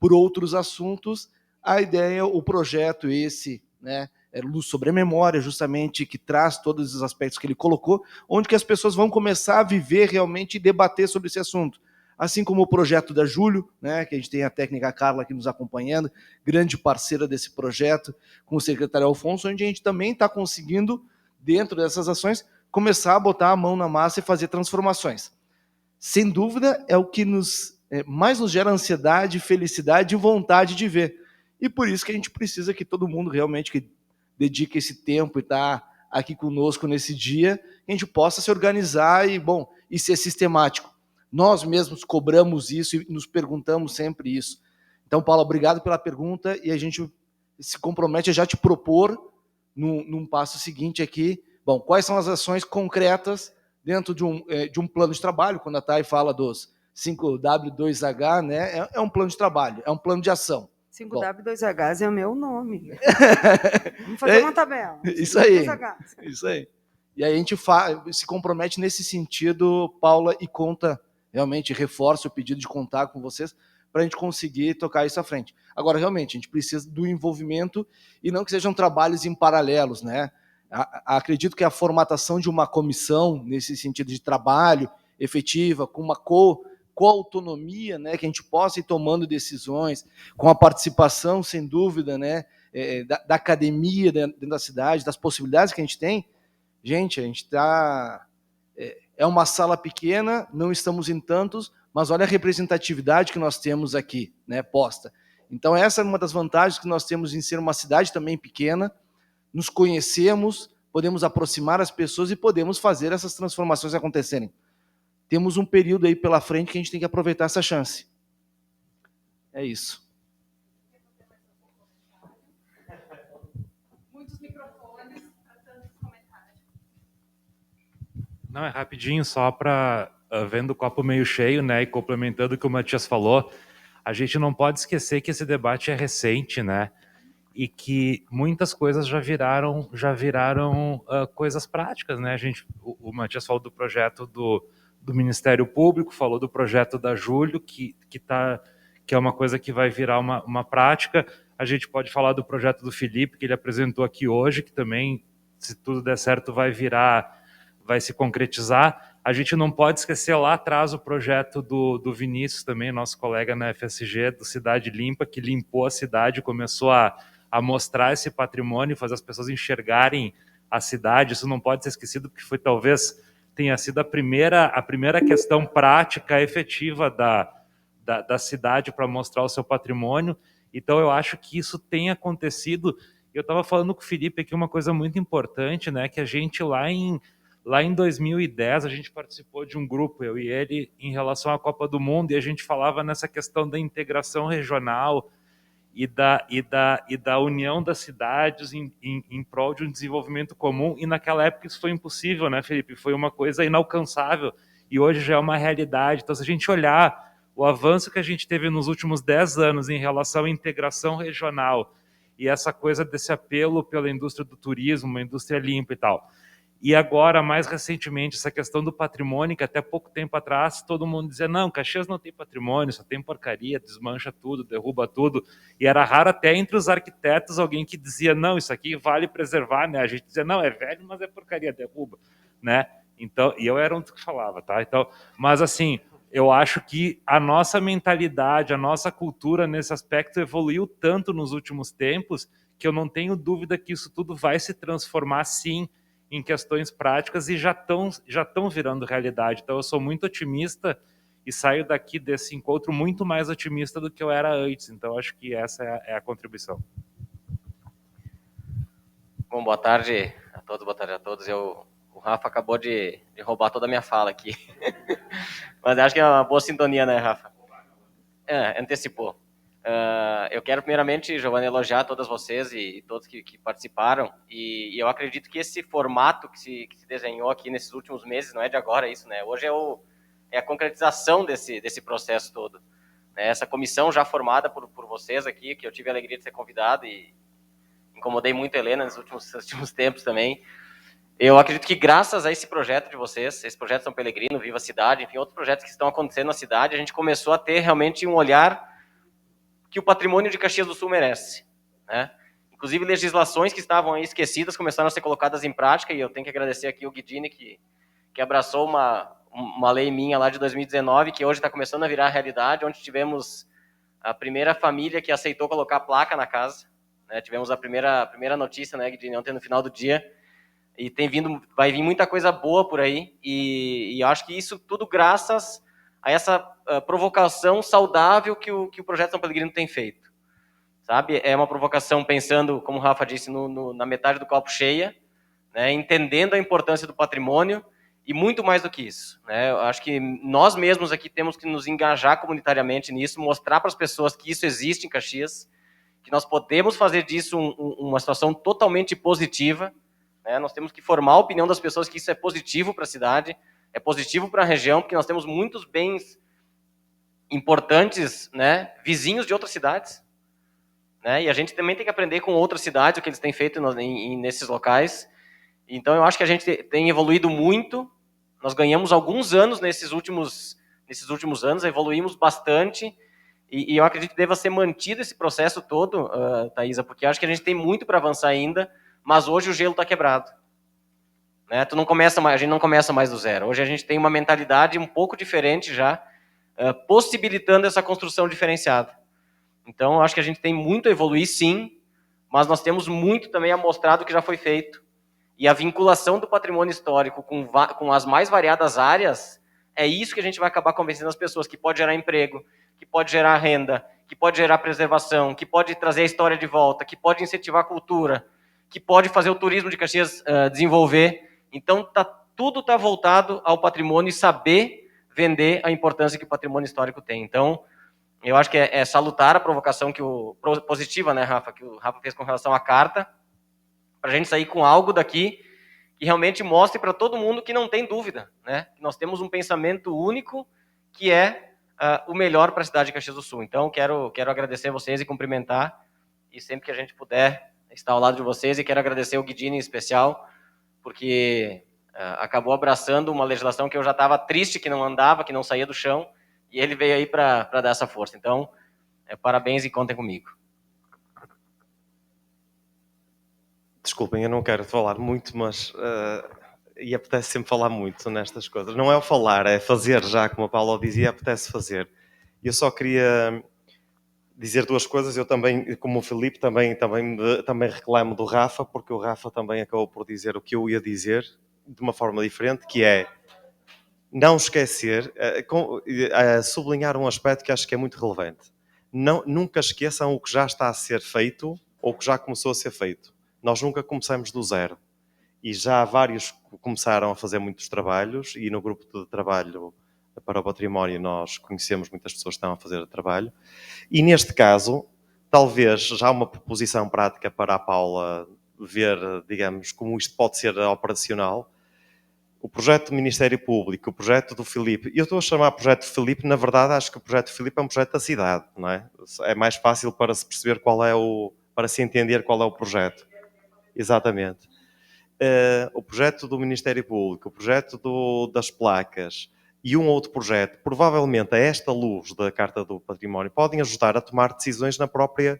por outros assuntos, a ideia, o projeto esse, né, Luz sobre a Memória, justamente, que traz todos os aspectos que ele colocou, onde que as pessoas vão começar a viver realmente e debater sobre esse assunto. Assim como o projeto da Júlio, né, que a gente tem a técnica Carla aqui nos acompanhando, grande parceira desse projeto, com o secretário Alfonso, onde a gente também está conseguindo, dentro dessas ações, começar a botar a mão na massa e fazer transformações. Sem dúvida, é o que mais nos gera ansiedade, felicidade e vontade de ver. E por isso que a gente precisa que todo mundo realmente que dedique esse tempo e está aqui conosco nesse dia, que a gente possa se organizar e ser sistemático. Nós mesmos cobramos isso e nos perguntamos sempre isso. Então, Paula, obrigado pela pergunta e a gente se compromete a já te propor num passo seguinte aqui, quais são as ações concretas dentro de um plano de trabalho, quando a Thay fala dos 5W2H, né, é um plano de trabalho, é um plano de ação. 5W2H é o meu nome. Vamos fazer uma tabela. Isso aí. E aí a gente se compromete nesse sentido, Paula, e realmente reforça o pedido de contar com vocês para a gente conseguir tocar isso à frente. Agora, realmente, a gente precisa do envolvimento e não que sejam trabalhos em paralelos, né? Acredito que a formatação de uma comissão, nesse sentido de trabalho efetiva, com uma coautonomia, né, que a gente possa ir tomando decisões, com a participação, sem dúvida, né, da academia dentro da cidade, das possibilidades que a gente tem. Gente, a gente está... É uma sala pequena, não estamos em tantos, mas olha a representatividade que nós temos aqui, né, posta. Então essa é uma das vantagens que nós temos em ser uma cidade também pequena, nos conhecemos, podemos aproximar as pessoas e podemos fazer essas transformações acontecerem. Temos um período aí pela frente que a gente tem que aproveitar essa chance. É isso. Muitos microfones para tantos comentários. Não, é rapidinho, só para vendo o copo meio cheio, né, e complementando o que o Matias falou, a gente não pode esquecer que esse debate é recente, né, e que muitas coisas já viraram coisas práticas, né? O Matias falou do projeto do Ministério Público, falou do projeto da Júlio, que é uma coisa que vai virar uma prática. A gente pode falar do projeto do Felipe, que ele apresentou aqui hoje, que também, se tudo der certo, vai se concretizar. A gente não pode esquecer lá atrás o projeto do Vinícius também, nosso colega na FSG, do Cidade Limpa, que limpou a cidade, começou a mostrar esse patrimônio, fazer as pessoas enxergarem a cidade. Isso não pode ser esquecido, porque foi talvez tenha sido a primeira questão prática, efetiva da cidade para mostrar o seu patrimônio. Então eu acho que isso tem acontecido. Eu estava falando com o Felipe aqui uma coisa muito importante, né, que a gente lá em 2010, a gente participou de um grupo, eu e ele, em relação à Copa do Mundo, e a gente falava nessa questão da integração regional e da união das cidades em prol de um desenvolvimento comum, e naquela época isso foi impossível, né, Felipe? Foi uma coisa inalcançável, e hoje já é uma realidade. Então, se a gente olhar o avanço que a gente teve nos últimos 10 anos em relação à integração regional, e essa coisa desse apelo pela indústria do turismo, uma indústria limpa e tal, e agora, mais recentemente, essa questão do patrimônio, que até pouco tempo atrás todo mundo dizia, não, Caxias não tem patrimônio, só tem porcaria, desmancha tudo, derruba tudo. E era raro até entre os arquitetos alguém que dizia, não, isso aqui vale preservar, né? A gente dizia, não, é velho, mas é porcaria, derruba, né? Então, e eu era um que falava, tá? Então, mas assim, eu acho que a nossa mentalidade, a nossa cultura nesse aspecto evoluiu tanto nos últimos tempos que eu não tenho dúvida que isso tudo vai se transformar, sim, em questões práticas, e já estão virando realidade. Então eu sou muito otimista e saio daqui desse encontro muito mais otimista do que eu era antes. Então acho que essa é a contribuição. Bom, boa tarde a todos, boa tarde a todos. O Rafa acabou de roubar toda a minha fala aqui. Mas acho que é uma boa sintonia, né, Rafa? Antecipou. Eu quero primeiramente, Giovanni, elogiar todas vocês e todos que participaram, e eu acredito que esse formato que se desenhou aqui nesses últimos meses, não é de agora isso, né? Hoje é a concretização desse processo todo, né? Essa comissão já formada por vocês aqui, que eu tive a alegria de ser convidado, e incomodei muito a Helena nos últimos tempos também. Eu acredito que graças a esse projeto de vocês, esse projeto São Pelegrino, Viva a Cidade, enfim, outros projetos que estão acontecendo na cidade, a gente começou a ter realmente um olhar que o patrimônio de Caxias do Sul merece, né? Inclusive, legislações que estavam aí esquecidas começaram a ser colocadas em prática, e eu tenho que agradecer aqui o Guidini, que abraçou uma lei minha lá de 2019, que hoje está começando a virar realidade, onde tivemos a primeira família que aceitou colocar placa na casa, né? Tivemos a primeira notícia, né, Guidini, ontem no final do dia, e vai vir muita coisa boa por aí, e eu acho que isso tudo graças a essa provocação saudável que o Projeto São Pelegrino tem feito, sabe? É uma provocação pensando, como o Rafa disse, na metade do copo cheia, né? Entendendo a importância do patrimônio, e muito mais do que isso, né? Eu acho que nós mesmos aqui temos que nos engajar comunitariamente nisso, mostrar para as pessoas que isso existe em Caxias, que nós podemos fazer disso uma situação totalmente positiva, né? Nós temos que formar a opinião das pessoas que isso é positivo para a cidade, é positivo para a região, porque nós temos muitos bens importantes, né, vizinhos de outras cidades, né, e a gente também tem que aprender com outras cidades o que eles têm feito nesses locais. Então eu acho que a gente tem evoluído muito, nós ganhamos alguns anos nesses últimos anos, evoluímos bastante, e eu acredito que deva ser mantido esse processo todo, Thaisa, porque eu acho que a gente tem muito para avançar ainda, mas hoje o gelo está quebrado. Né? A gente não começa mais do zero. Hoje a gente tem uma mentalidade um pouco diferente já, possibilitando essa construção diferenciada. Então, eu acho que a gente tem muito a evoluir, sim, mas nós temos muito também a mostrar do que já foi feito. E a vinculação do patrimônio histórico com as mais variadas áreas, é isso que a gente vai acabar convencendo as pessoas, que pode gerar emprego, que pode gerar renda, que pode gerar preservação, que pode trazer a história de volta, que pode incentivar a cultura, que pode fazer o turismo de Caxias desenvolver. Então, tudo está voltado ao patrimônio e saber vender a importância que o patrimônio histórico tem. Então, eu acho que é salutar a provocação positiva, né, Rafa, que o Rafa fez com relação à carta, para a gente sair com algo daqui que realmente mostre para todo mundo que não tem dúvida, né, que nós temos um pensamento único que é o melhor para a cidade de Caxias do Sul. Então, quero agradecer a vocês e cumprimentar, e sempre que a gente puder estar ao lado de vocês, e quero agradecer o Guidini em especial, porque acabou abraçando uma legislação que eu já estava triste, que não andava, que não saía do chão, e ele veio aí para dar essa força. Então, parabéns e contem comigo. Desculpem, eu não quero falar muito, mas e apetece sempre falar muito nestas coisas. Não é o falar, é fazer já, como a Paula dizia, apetece fazer. Eu só queria dizer duas coisas. Eu também, como o Filipe, também reclamo do Rafa, porque o Rafa também acabou por dizer o que eu ia dizer de uma forma diferente, que é não esquecer, sublinhar um aspecto que acho que é muito relevante. Nunca esqueçam o que já está a ser feito ou o que já começou a ser feito. Nós nunca começamos do zero. E já vários começaram a fazer muitos trabalhos, e no grupo de trabalho para o património nós conhecemos muitas pessoas que estão a fazer o trabalho. E neste caso, talvez já uma proposição prática para a Paula ver, digamos, como isto pode ser operacional. O projeto do Ministério Público, o projeto do Filipe, eu estou a chamar projeto do Filipe, na verdade acho que o projeto do Filipe é um projeto da cidade, não é? É mais fácil para se perceber para se entender qual é o projeto. Exatamente. O projeto do Ministério Público, o projeto das placas e um outro projeto, provavelmente a esta luz da Carta do Património, podem ajudar a tomar decisões na própria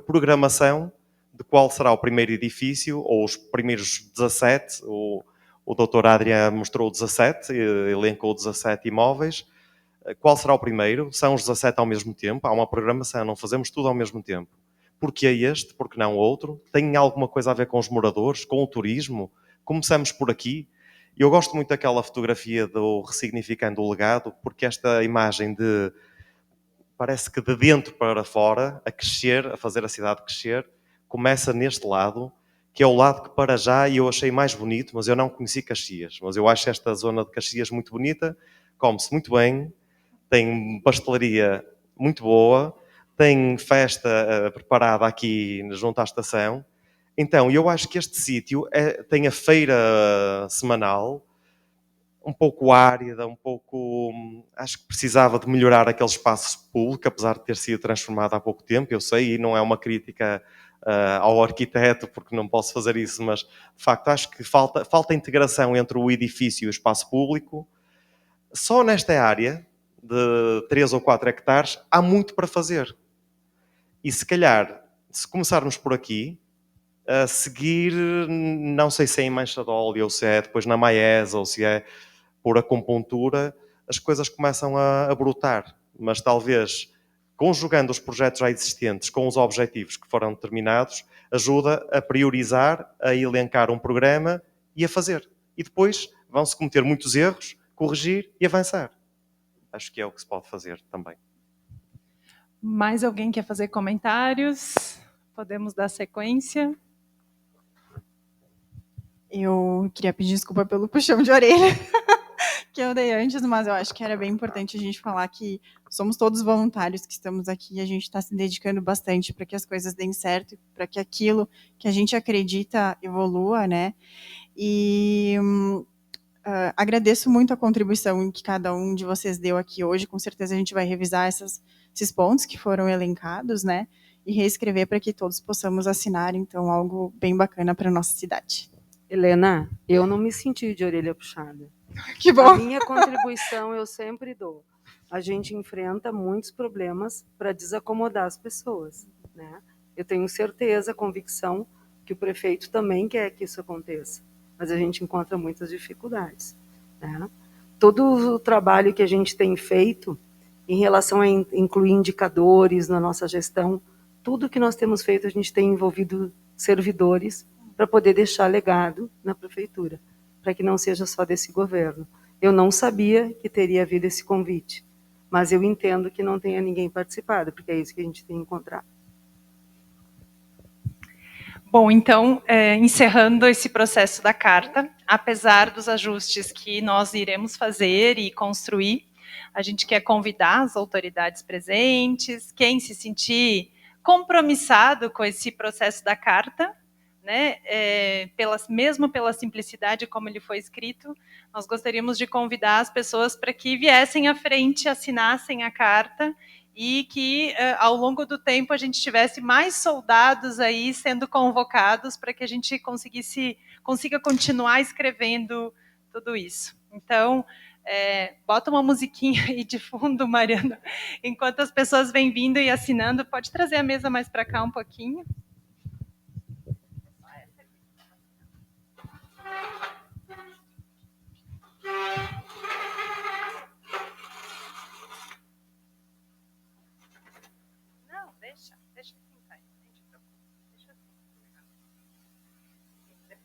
programação de qual será o primeiro edifício, ou os primeiros 17, o Dr. Adrian mostrou 17, elencou 17 imóveis. Qual será o primeiro? São os 17 ao mesmo tempo? Há uma programação, não fazemos tudo ao mesmo tempo. Porque é este, porque não outro? Tem alguma coisa a ver com os moradores, com o turismo? Começamos por aqui. Eu gosto muito daquela fotografia do Ressignificando o Legado, porque esta imagem parece que de dentro para fora, a crescer, a fazer a cidade crescer, começa neste lado, que é o lado que para já eu achei mais bonito, mas eu não conheci Caxias. Mas eu acho esta zona de Caxias muito bonita, come-se muito bem, tem pastelaria muito boa, tem festa preparada aqui junto à estação. Então, eu acho que este sítio tem a feira semanal, um pouco árida, acho que precisava de melhorar aquele espaço público, apesar de ter sido transformado há pouco tempo, eu sei, e não é uma crítica ao arquiteto, porque não posso fazer isso, mas, de facto, acho que falta integração entre o edifício e o espaço público. Só nesta área de 3 ou 4 hectares há muito para fazer. E se calhar, se começarmos por aqui, a seguir, não sei se é em Manchadol ou se é depois na Maesa ou se é por acupuntura, as coisas começam a brotar. Mas talvez, conjugando os projetos já existentes com os objetivos que foram determinados, ajuda a priorizar, a elencar um programa e a fazer. E depois vão-se cometer muitos erros, corrigir e avançar. Acho que é o que se pode fazer também. Mais alguém quer fazer comentários? Podemos dar sequência? Eu queria pedir desculpa pelo puxão de orelha que eu dei antes, mas eu acho que era bem importante a gente falar que somos todos voluntários que estamos aqui e a gente está se dedicando bastante para que as coisas deem certo, para que aquilo que a gente acredita evolua, né? E agradeço muito a contribuição que cada um de vocês deu aqui hoje. Com certeza a gente vai revisar esses pontos que foram elencados, né? E reescrever para que todos possamos assinar, então, algo bem bacana para a nossa cidade. Helena, eu não me senti de orelha puxada. Que bom! A minha contribuição eu sempre dou. A gente enfrenta muitos problemas para desacomodar as pessoas, né? Eu tenho certeza, convicção, que o prefeito também quer que isso aconteça, mas a gente encontra muitas dificuldades, né? Todo o trabalho que a gente tem feito em relação a incluir indicadores na nossa gestão, tudo que nós temos feito, a gente tem envolvido servidores para poder deixar legado na prefeitura, para que não seja só desse governo. Eu não sabia que teria havido esse convite, mas eu entendo que não tenha ninguém participado, porque é isso que a gente tem encontrado. Bom, então, encerrando esse processo da carta, apesar dos ajustes que nós iremos fazer e construir, a gente quer convidar as autoridades presentes, quem se sentir compromissado com esse processo da carta, né, mesmo pela simplicidade como ele foi escrito, nós gostaríamos de convidar as pessoas para que viessem à frente, assinassem a carta e que ao longo do tempo a gente tivesse mais soldados aí sendo convocados para que a gente consiga continuar escrevendo tudo isso. Então, bota uma musiquinha aí de fundo, Mariana, enquanto as pessoas vêm vindo e assinando. Pode trazer a mesa mais para cá um pouquinho.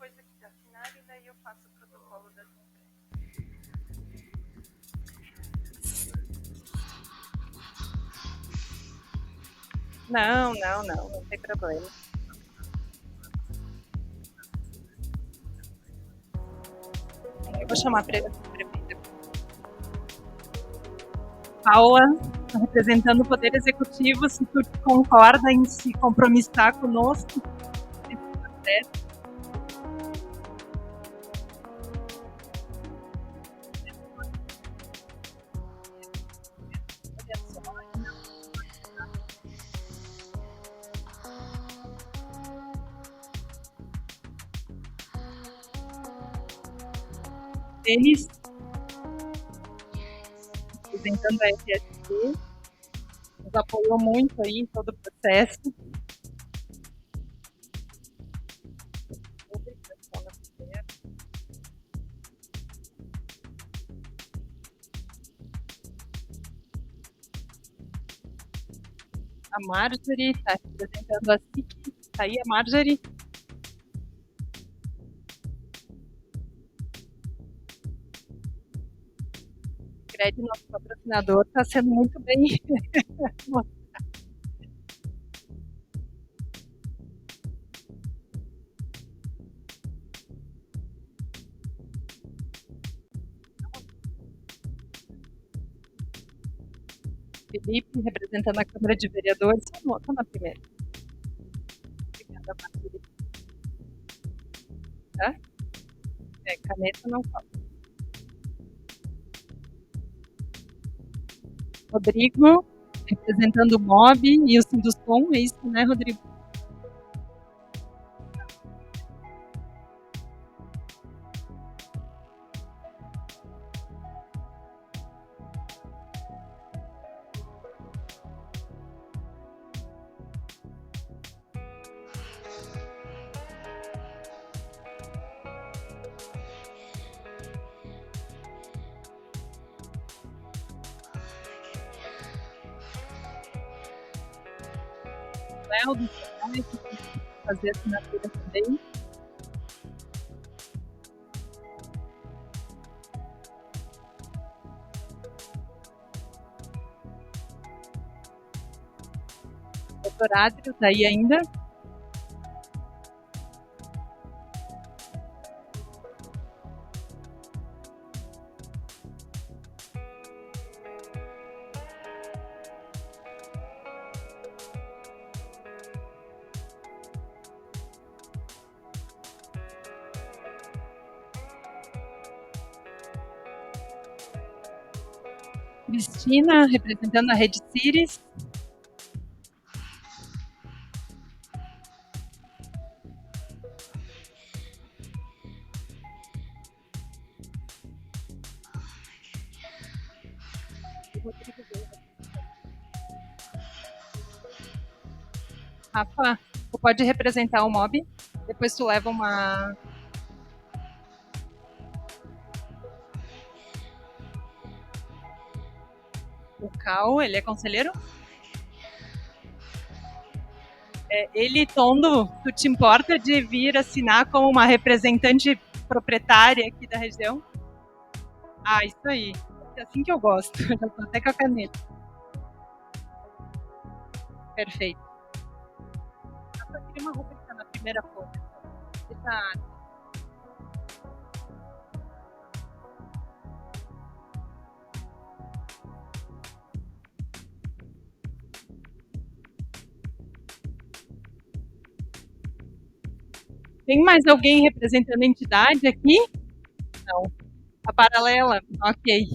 depois aqui de assinar, e daí eu faço o protocolo da não tem problema. Eu vou chamar a prefeita. Paula, representando o Poder Executivo, se tu concorda em se compromissar conosco nesse processo. Denis, representando a FSP, nos apoiou muito aí em todo o processo. A Marjorie está representando a SIC. Está aí a Marjorie. Cred, nosso patrocinador, está sendo muito bem. Felipe, representando a Câmara de Vereadores. Estou na primeira. Obrigada, Marjorie. Tá? Caneta não falta. Rodrigo, representando o MOB e o Sinduscom, é isso, né, Rodrigo? Léo, do Senai, que vai fazer a assinatura também. Doutor Adrio, está aí ainda? Cristina, representando a Rede Círis. Rafa, tu pode representar o MOB? Depois tu leva uma... O Cal, ele é conselheiro? Ele, Tondo, tu te importa de vir assinar como uma representante proprietária aqui da região? Ah, isso aí. É assim que eu gosto. Já tô até com a caneta. Perfeito. Eu só queria uma rubrica na primeira folha. Deixa... Tem mais alguém representando a entidade aqui? Não. A paralela? Ok.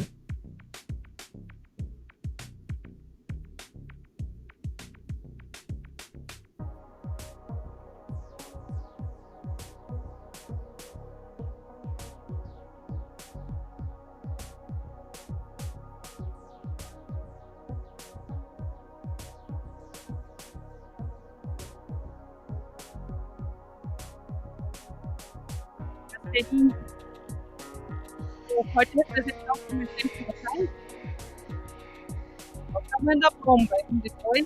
Pode representar o comerciante local? Olha o tamanho da bomba. Depois.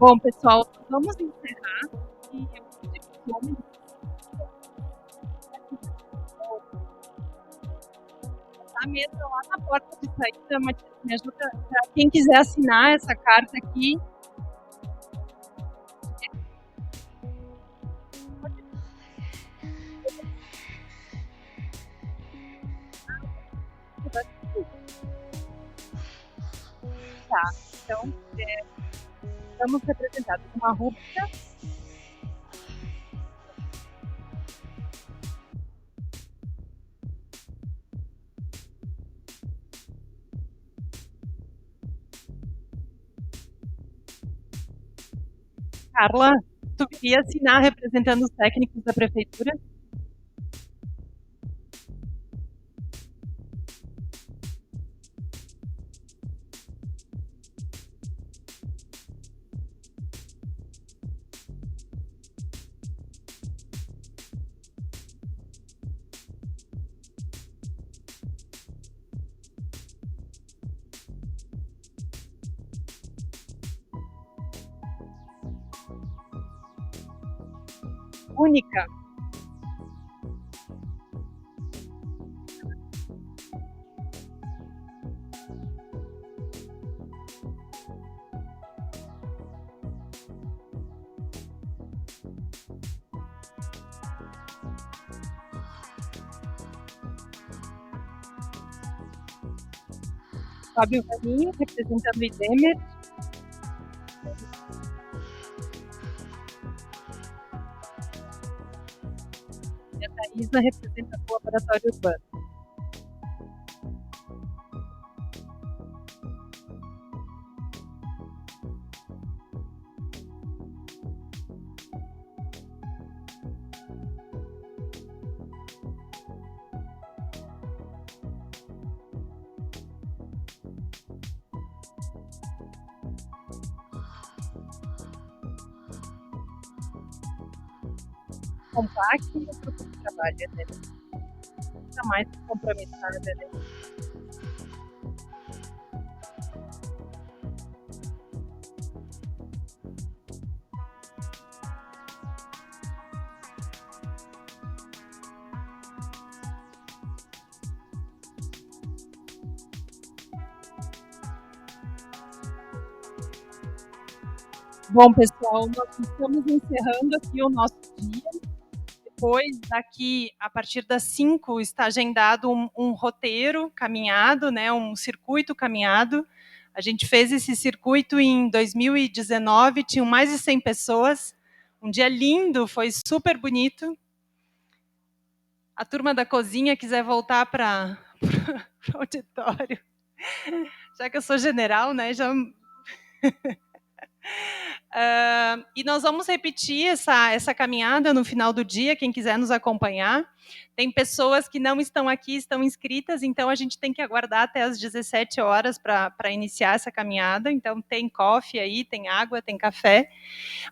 Bom, pessoal, vamos encerrar. E eu vou pedir para os homens a mesa lá na porta de saída, Matias, me ajuda, para quem quiser assinar essa carta aqui. Tá, então, estamos representados uma rúbrica. Carla, tu queria assinar representando os técnicos da prefeitura? Única. Fábio Vaninho, representando o IDEMER. E a Thaisa representando o Laboratório Urbano. Compact e o grupo de trabalho, né? Está mais compromissada, né? Bom, pessoal, nós estamos encerrando aqui o nosso dia. Depois, daqui, a partir das 5, está agendado um roteiro caminhado, né, um circuito caminhado. A gente fez esse circuito em 2019, tinham mais de 100 pessoas. Um dia lindo, foi super bonito. A turma da cozinha quiser voltar para o auditório. Já que eu sou general, né, já... e nós vamos repetir essa caminhada no final do dia, quem quiser nos acompanhar. Tem pessoas que não estão aqui, estão inscritas, então a gente tem que aguardar até as 17 horas para iniciar essa caminhada. Então tem coffee aí, tem água, tem café.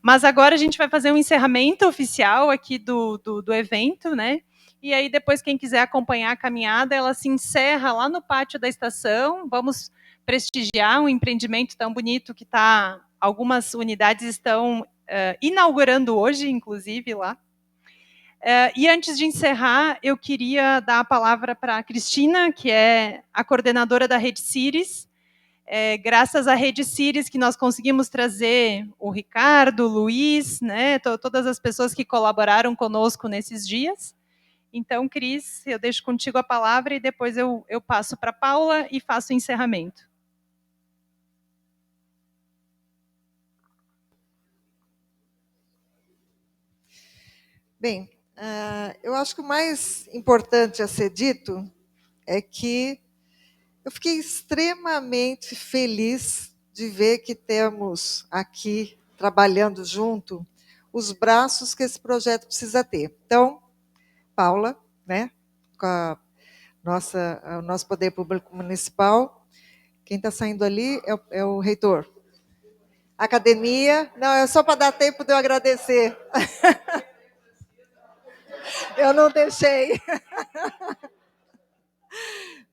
Mas agora a gente vai fazer um encerramento oficial aqui do evento, né? E aí depois quem quiser acompanhar a caminhada, ela se encerra lá no pátio da estação. Vamos prestigiar um empreendimento tão bonito que está... Algumas unidades estão inaugurando hoje, inclusive, lá. E antes de encerrar, eu queria dar a palavra para a Cristina, que é a coordenadora da Rede Círis. Graças à Rede Círis que nós conseguimos trazer o Ricardo, o Luiz, né, todas as pessoas que colaboraram conosco nesses dias. Então, Cris, eu deixo contigo a palavra e depois eu passo para a Paula e faço o encerramento. Bem, eu acho que o mais importante a ser dito é que eu fiquei extremamente feliz de ver que temos aqui, trabalhando junto, os braços que esse projeto precisa ter. Então, Paula, né, com o nosso Poder Público Municipal, quem está saindo ali é o reitor. Academia, não, é só para dar tempo de eu agradecer. Eu não deixei.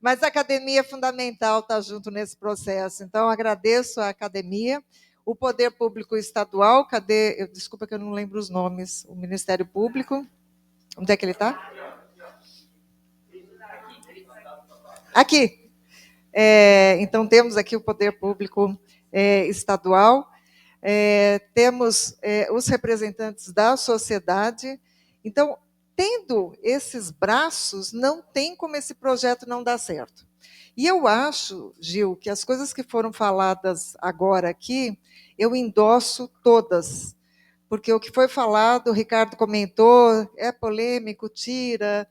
Mas a academia é fundamental estar junto nesse processo. Então, agradeço à academia, o Poder Público Estadual, cadê? Desculpa que eu não lembro os nomes, o Ministério Público, onde é que ele está? Aqui. Então, temos aqui o Poder Público Estadual, temos os representantes da sociedade. Então, tendo esses braços, não tem como esse projeto não dar certo. E eu acho, Gil, que as coisas que foram faladas agora aqui, eu endosso todas. Porque o que foi falado, o Ricardo comentou, é polêmico, tira.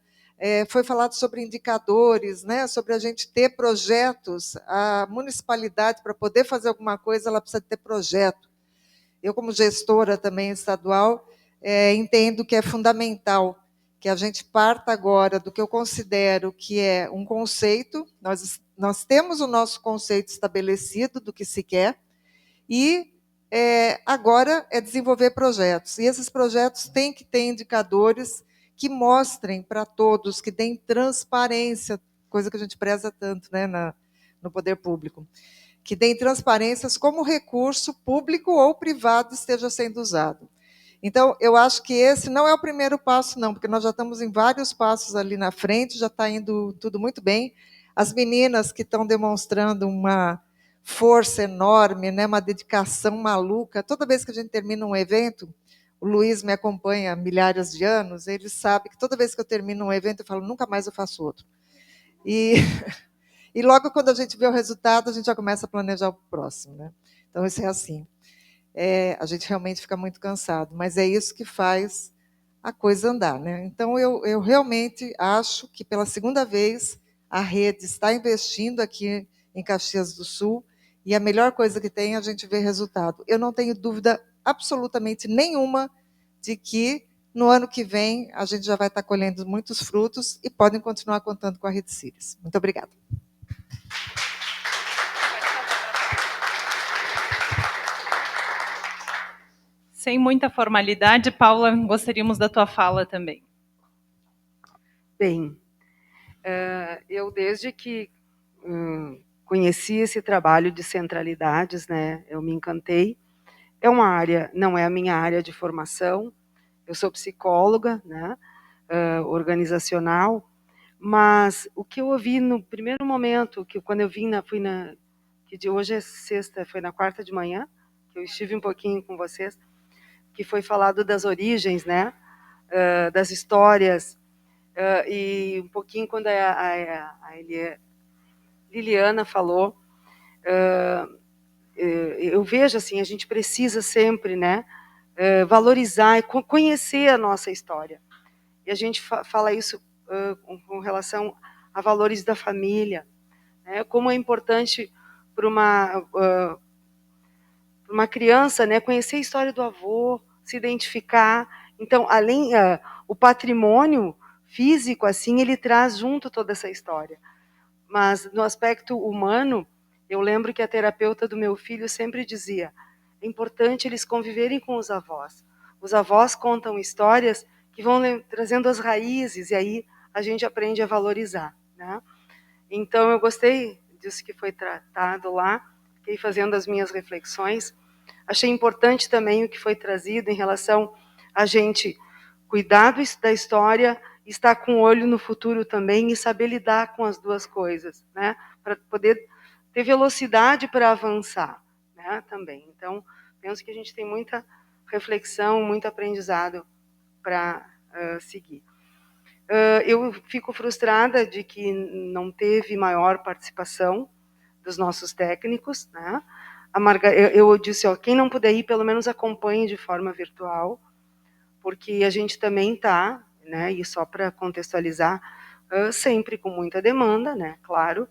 Foi falado sobre indicadores, né, sobre a gente ter projetos. A municipalidade, para poder fazer alguma coisa, ela precisa ter projeto. Eu, como gestora também estadual, entendo que é fundamental que a gente parta agora do que eu considero que é um conceito. Nós temos o nosso conceito estabelecido do que se quer, e agora é desenvolver projetos. E esses projetos têm que ter indicadores que mostrem para todos, que deem transparência, coisa que a gente preza tanto, né, no poder público, que deem transparências como recurso público ou privado esteja sendo usado. Então, eu acho que esse não é o primeiro passo, não, porque nós já estamos em vários passos ali na frente, já está indo tudo muito bem. As meninas que estão demonstrando uma força enorme, né, uma dedicação maluca. Toda vez que a gente termina um evento, o Luiz me acompanha há milhares de anos, ele sabe que toda vez que eu termino um evento, eu falo, nunca mais eu faço outro. E logo quando a gente vê o resultado, a gente já começa a planejar o próximo, né? Então, isso é assim. A gente realmente fica muito cansado, mas é isso que faz a coisa andar, né? Então, eu realmente acho que, pela segunda vez, a rede está investindo aqui em Caxias do Sul, e a melhor coisa que tem é a gente ver resultado. Eu não tenho dúvida absolutamente nenhuma de que, no ano que vem, a gente já vai estar colhendo muitos frutos e podem continuar contando com a Rede Círias. Muito obrigada. Sem muita formalidade, Paula, gostaríamos da tua fala também. Bem, eu desde que conheci esse trabalho de centralidades, né, eu me encantei. É uma área, não é a minha área de formação, eu sou psicóloga, né, organizacional, mas o que eu ouvi no primeiro momento, que quando eu que de hoje é sexta, foi na quarta de manhã, que eu estive um pouquinho com vocês, que foi falado das origens, né, das histórias, e um pouquinho quando a Liliana falou, eu vejo assim, a gente precisa sempre, né, valorizar e conhecer a nossa história. E a gente fala isso com relação a valores da família, né, como é importante para uma criança, né, conhecer a história do avô, se identificar. Então, além o patrimônio físico, assim, ele traz junto toda essa história. Mas no aspecto humano, eu lembro que a terapeuta do meu filho sempre dizia: é importante eles conviverem com os avós. Os avós contam histórias que vão trazendo as raízes, e aí a gente aprende a valorizar, né? Então, eu gostei disso que foi tratado lá, fiquei fazendo as minhas reflexões. Achei importante também o que foi trazido em relação a gente cuidar da história, estar com o olho no futuro também e saber lidar com as duas coisas, né? Para poder ter velocidade para avançar, né? Também. Então, penso que a gente tem muita reflexão, muito aprendizado para seguir. Eu fico frustrada de que não teve maior participação dos nossos técnicos, né? Eu disse, quem não puder ir, pelo menos acompanhe de forma virtual, porque a gente também está, né, e só para contextualizar, sempre com muita demanda, né, claro,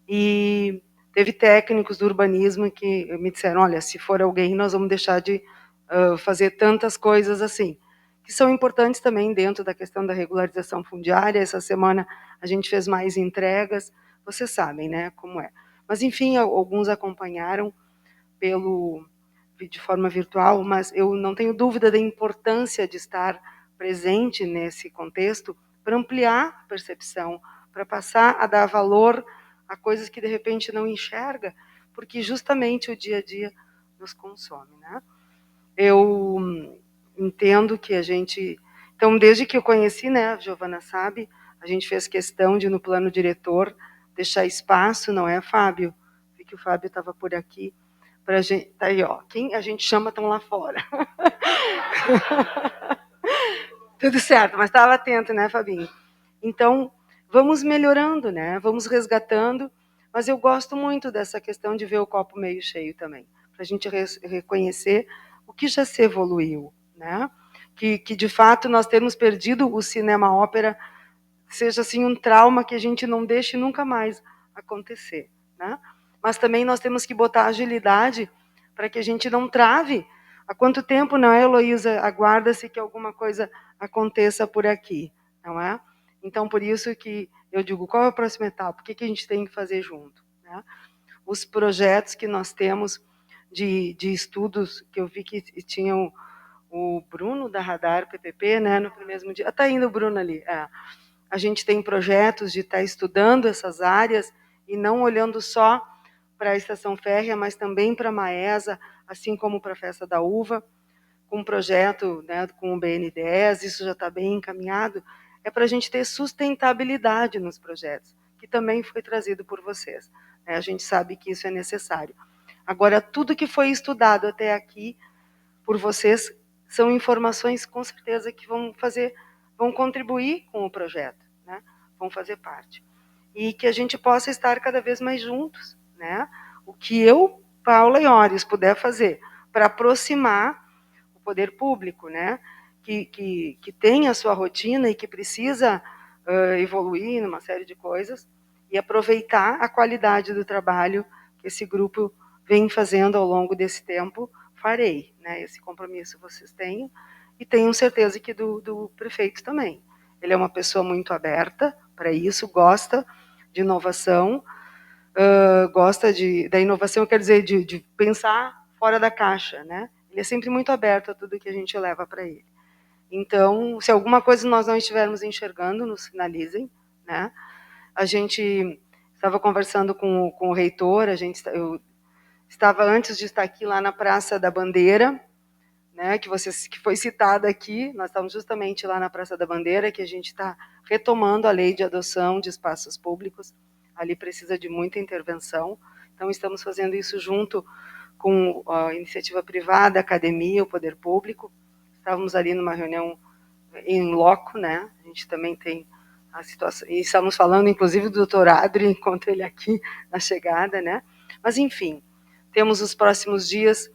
e teve técnicos do urbanismo que me disseram, olha, se for alguém, nós vamos deixar de fazer tantas coisas assim, que são importantes também dentro da questão da regularização fundiária. Essa semana a gente fez mais entregas, vocês sabem, né, como é. Mas, enfim, alguns acompanharam de forma virtual, mas eu não tenho dúvida da importância de estar presente nesse contexto para ampliar a percepção, para passar a dar valor a coisas que de repente não enxerga, porque justamente o dia a dia nos consome, né? Eu entendo que a gente... Então, desde que eu conheci, né, a Giovana sabe, a gente fez questão de, no plano diretor, deixar espaço, não é, Fábio? Vi que o Fábio estava por aqui. Pra gente, tá aí, ó, quem a gente chama estão lá fora. Tudo certo, mas estava atento, né, Fabinho? Então, vamos melhorando, né? Vamos resgatando, mas eu gosto muito dessa questão de ver o copo meio cheio também, para a gente reconhecer o que já se evoluiu, né? Que de fato nós temos perdido o cinema-ópera, seja assim um trauma que a gente não deixe nunca mais acontecer, né? Mas também nós temos que botar agilidade para que a gente não trave. Há quanto tempo, não é, Heloísa, aguarda-se que alguma coisa aconteça por aqui, não é? Então, por isso que eu digo, qual é a próxima etapa? O que a gente tem que fazer junto, né? Os projetos que nós temos de estudos, que eu vi que tinham o Bruno da Radar PPP, né, no mesmo dia. Está indo o Bruno ali. A gente tem projetos de estar estudando essas áreas e não olhando só para a estação férrea, mas também para a Maesa, assim como para a Festa da Uva, com um projeto, né, com o BN10, isso já está bem encaminhado, é para a gente ter sustentabilidade nos projetos, que também foi trazido por vocês. Né? A gente sabe que isso é necessário. Agora, tudo que foi estudado até aqui por vocês são informações, com certeza, que vão contribuir com o projeto, né? Vão fazer parte. E que a gente possa estar cada vez mais juntos, né? O que eu, Paula Iores, puder fazer para aproximar o poder público, né? Que tem a sua rotina e que precisa evoluir numa série de coisas e aproveitar a qualidade do trabalho que esse grupo vem fazendo ao longo desse tempo, farei, né? Esse compromisso vocês têm, e tenho certeza que do prefeito também. Ele é uma pessoa muito aberta para isso, gosta de inovação, gosta da inovação, quer dizer, de pensar fora da caixa, né? Ele é sempre muito aberto a tudo que a gente leva para ele. Então, se alguma coisa nós não estivermos enxergando, nos sinalizem, né? A gente estava conversando com o reitor, eu estava, antes de estar aqui, lá na Praça da Bandeira, né, que foi citada aqui, nós estávamos justamente lá na Praça da Bandeira, que a gente está retomando a lei de adoção de espaços públicos, ali precisa de muita intervenção, então estamos fazendo isso junto com a iniciativa privada, a academia, o poder público, estávamos ali numa reunião em loco, né, a gente também tem a situação, e estamos falando inclusive do doutor Adri, encontro ele aqui na chegada, né, mas enfim, temos os próximos dias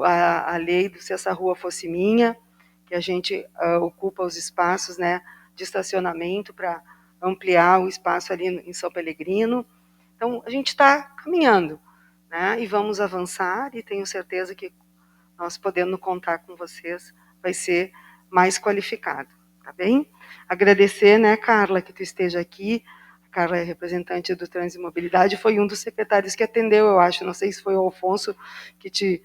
a lei do Se Essa Rua Fosse Minha, que a gente ocupa os espaços, né, de estacionamento para ampliar o espaço ali em São Pellegrino. Então, a gente está caminhando, né, e vamos avançar, e tenho certeza que nós podendo contar com vocês vai ser mais qualificado, tá bem? Agradecer, né, Carla, que tu esteja aqui. Carla é representante do Trânsito e Mobilidade, foi um dos secretários que atendeu, eu acho, não sei se foi o Alfonso que te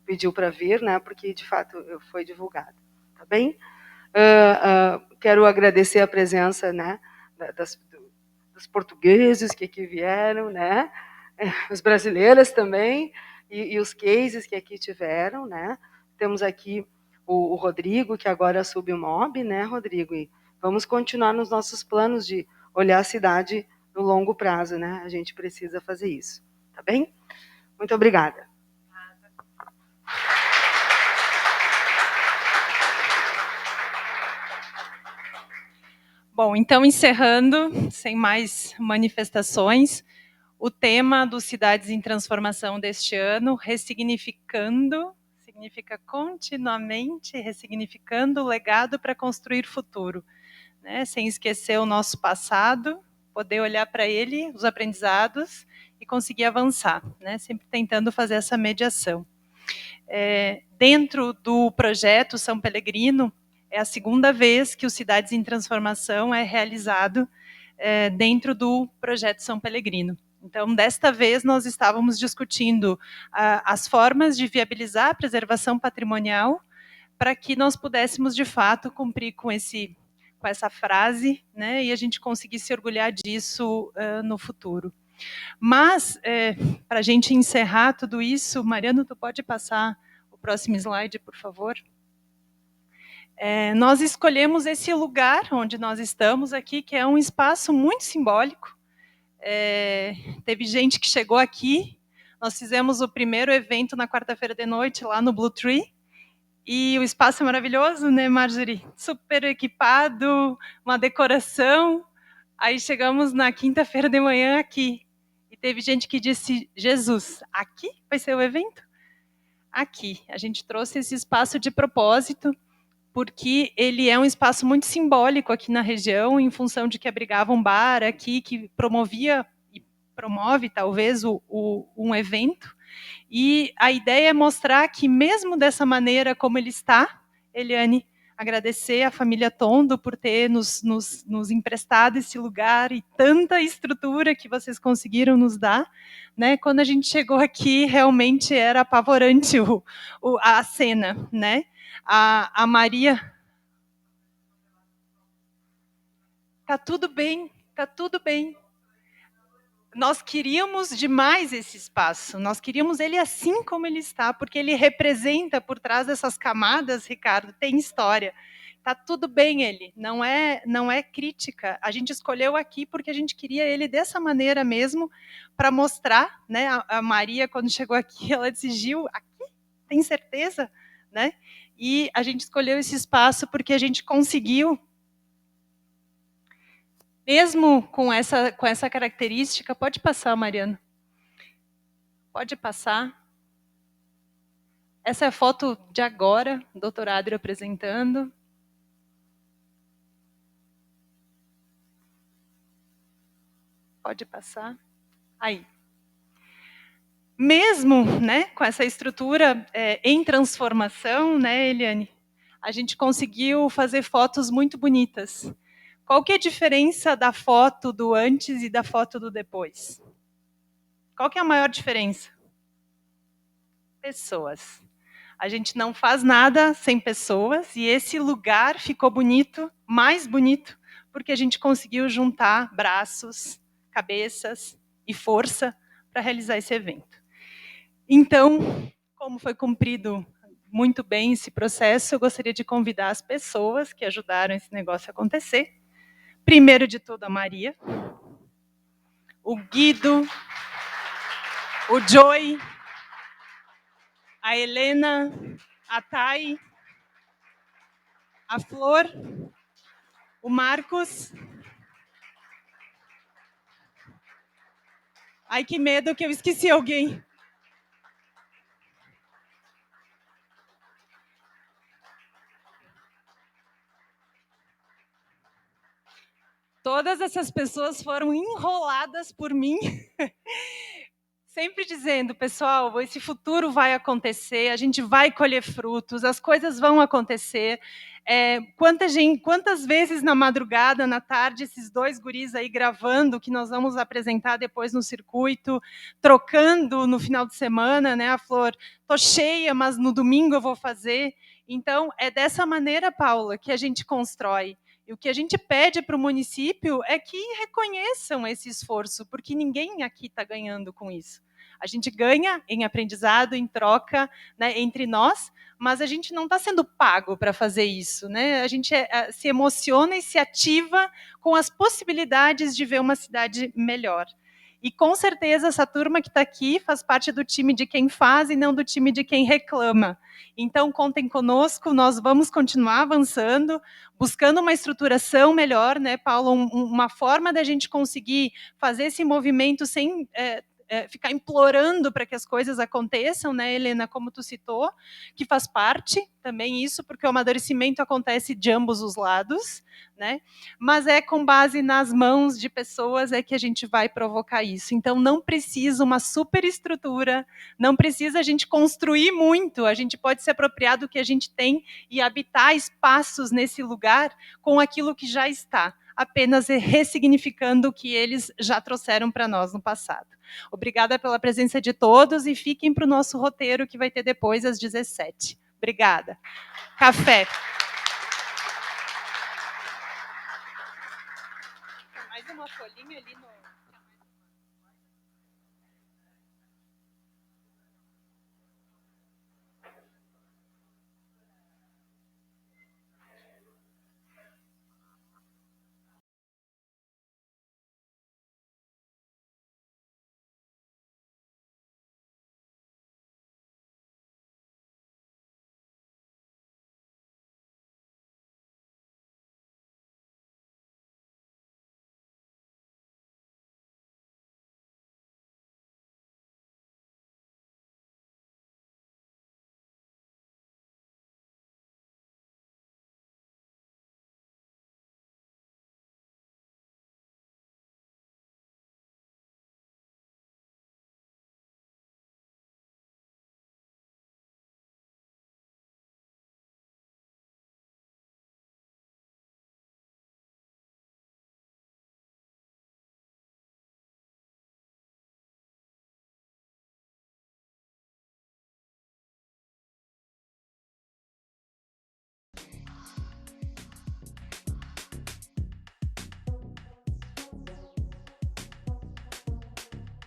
pediu para vir, né, porque, de fato, foi divulgado. Tá bem? Quero agradecer a presença, né, dos portugueses que aqui vieram, né, os brasileiros também, e os cases que aqui tiveram, né. Temos aqui o Rodrigo, que agora é submob, né, Rodrigo, e vamos continuar nos nossos planos de olhar a cidade no longo prazo, né? A gente precisa fazer isso, tá bem? Muito obrigada. Bom, então, encerrando, sem mais manifestações, o tema do Cidades em Transformação deste ano, ressignificando, significa continuamente ressignificando o legado para construir futuro, né? Sem esquecer o nosso passado, poder olhar para ele, os aprendizados, e conseguir avançar, né? Sempre tentando fazer essa mediação. Dentro do projeto São Pellegrino, é a segunda vez que o Cidades em Transformação é realizado dentro do projeto São Pellegrino. Então, desta vez, nós estávamos discutindo as formas de viabilizar a preservação patrimonial para que nós pudéssemos, de fato, cumprir com essa frase, né, e a gente conseguisse se orgulhar disso no futuro. Mas, para a gente encerrar tudo isso, Mariano, tu pode passar o próximo slide, por favor? Nós escolhemos esse lugar onde nós estamos aqui, que é um espaço muito simbólico. Teve gente que chegou aqui, nós fizemos o primeiro evento na quarta-feira de noite, lá no Blue Tree, e o espaço é maravilhoso, né, Marjorie? Super equipado, uma decoração. Aí chegamos na quinta-feira de manhã aqui. E teve gente que disse, Jesus, aqui vai ser o evento? Aqui. A gente trouxe esse espaço de propósito, porque ele é um espaço muito simbólico aqui na região, em função de que abrigava um bar aqui, que promovia e promove, talvez, um evento. E a ideia é mostrar que, mesmo dessa maneira como ele está, Eliane, agradecer à família Tondo por ter nos emprestado esse lugar e tanta estrutura que vocês conseguiram nos dar. Né? Quando a gente chegou aqui, realmente era apavorante a cena. Né? A Maria... Tá tudo bem, tá tudo bem. Nós queríamos demais esse espaço, nós queríamos ele assim como ele está, porque ele representa, por trás dessas camadas, Ricardo, tem história. Tá tudo bem ele, não é crítica. A gente escolheu aqui porque a gente queria ele dessa maneira mesmo, para mostrar, né? A Maria, quando chegou aqui, ela disse, Gil, aqui? Tem certeza? Né? E a gente escolheu esse espaço porque a gente conseguiu, mesmo com essa característica, pode passar, Mariana. Pode passar. Essa é a foto de agora, o doutor Adrio apresentando. Pode passar. Aí. Mesmo, né, com essa estrutura em transformação, né, Eliane, a gente conseguiu fazer fotos muito bonitas. Qual que é a diferença da foto do antes e da foto do depois? Qual que é a maior diferença? Pessoas. A gente não faz nada sem pessoas, e esse lugar ficou bonito, mais bonito, porque a gente conseguiu juntar braços, cabeças e força para realizar esse evento. Então, como foi cumprido muito bem esse processo, eu gostaria de convidar as pessoas que ajudaram esse negócio a acontecer. Primeiro de tudo, a Maria, o Guido, o Joey, a Helena, a Thay, a Flor, o Marcos. Ai, que medo que eu esqueci alguém. Todas essas pessoas foram enroladas por mim, sempre dizendo, pessoal, esse futuro vai acontecer, a gente vai colher frutos, as coisas vão acontecer. Quantas vezes na madrugada, na tarde, esses dois guris aí gravando, que nós vamos apresentar depois no circuito, trocando no final de semana, né, a Flor, tô cheia, mas no domingo eu vou fazer. Então, é dessa maneira, Paula, que a gente constrói. E o que a gente pede para o município é que reconheçam esse esforço, porque ninguém aqui está ganhando com isso. A gente ganha em aprendizado, em troca, né, entre nós, mas a gente não está sendo pago para fazer isso. Né? A gente se emociona e se ativa com as possibilidades de ver uma cidade melhor. E, com certeza, essa turma que está aqui faz parte do time de quem faz e não do time de quem reclama. Então, contem conosco, nós vamos continuar avançando, buscando uma estruturação melhor, né, Paulo? Uma forma da gente conseguir fazer esse movimento sem ficar implorando para que as coisas aconteçam, né, Helena, como tu citou, que faz parte também isso, porque o amadurecimento acontece de ambos os lados, né? Mas é com base nas mãos de pessoas é que a gente vai provocar isso. Então, não precisa uma superestrutura, não precisa a gente construir muito, a gente pode se apropriar do que a gente tem e habitar espaços nesse lugar com aquilo que já está, apenas ressignificando o que eles já trouxeram para nós no passado. Obrigada pela presença de todos e fiquem para o nosso roteiro que vai ter depois às 17. Obrigada. Café. Mais uma folhinha ali no...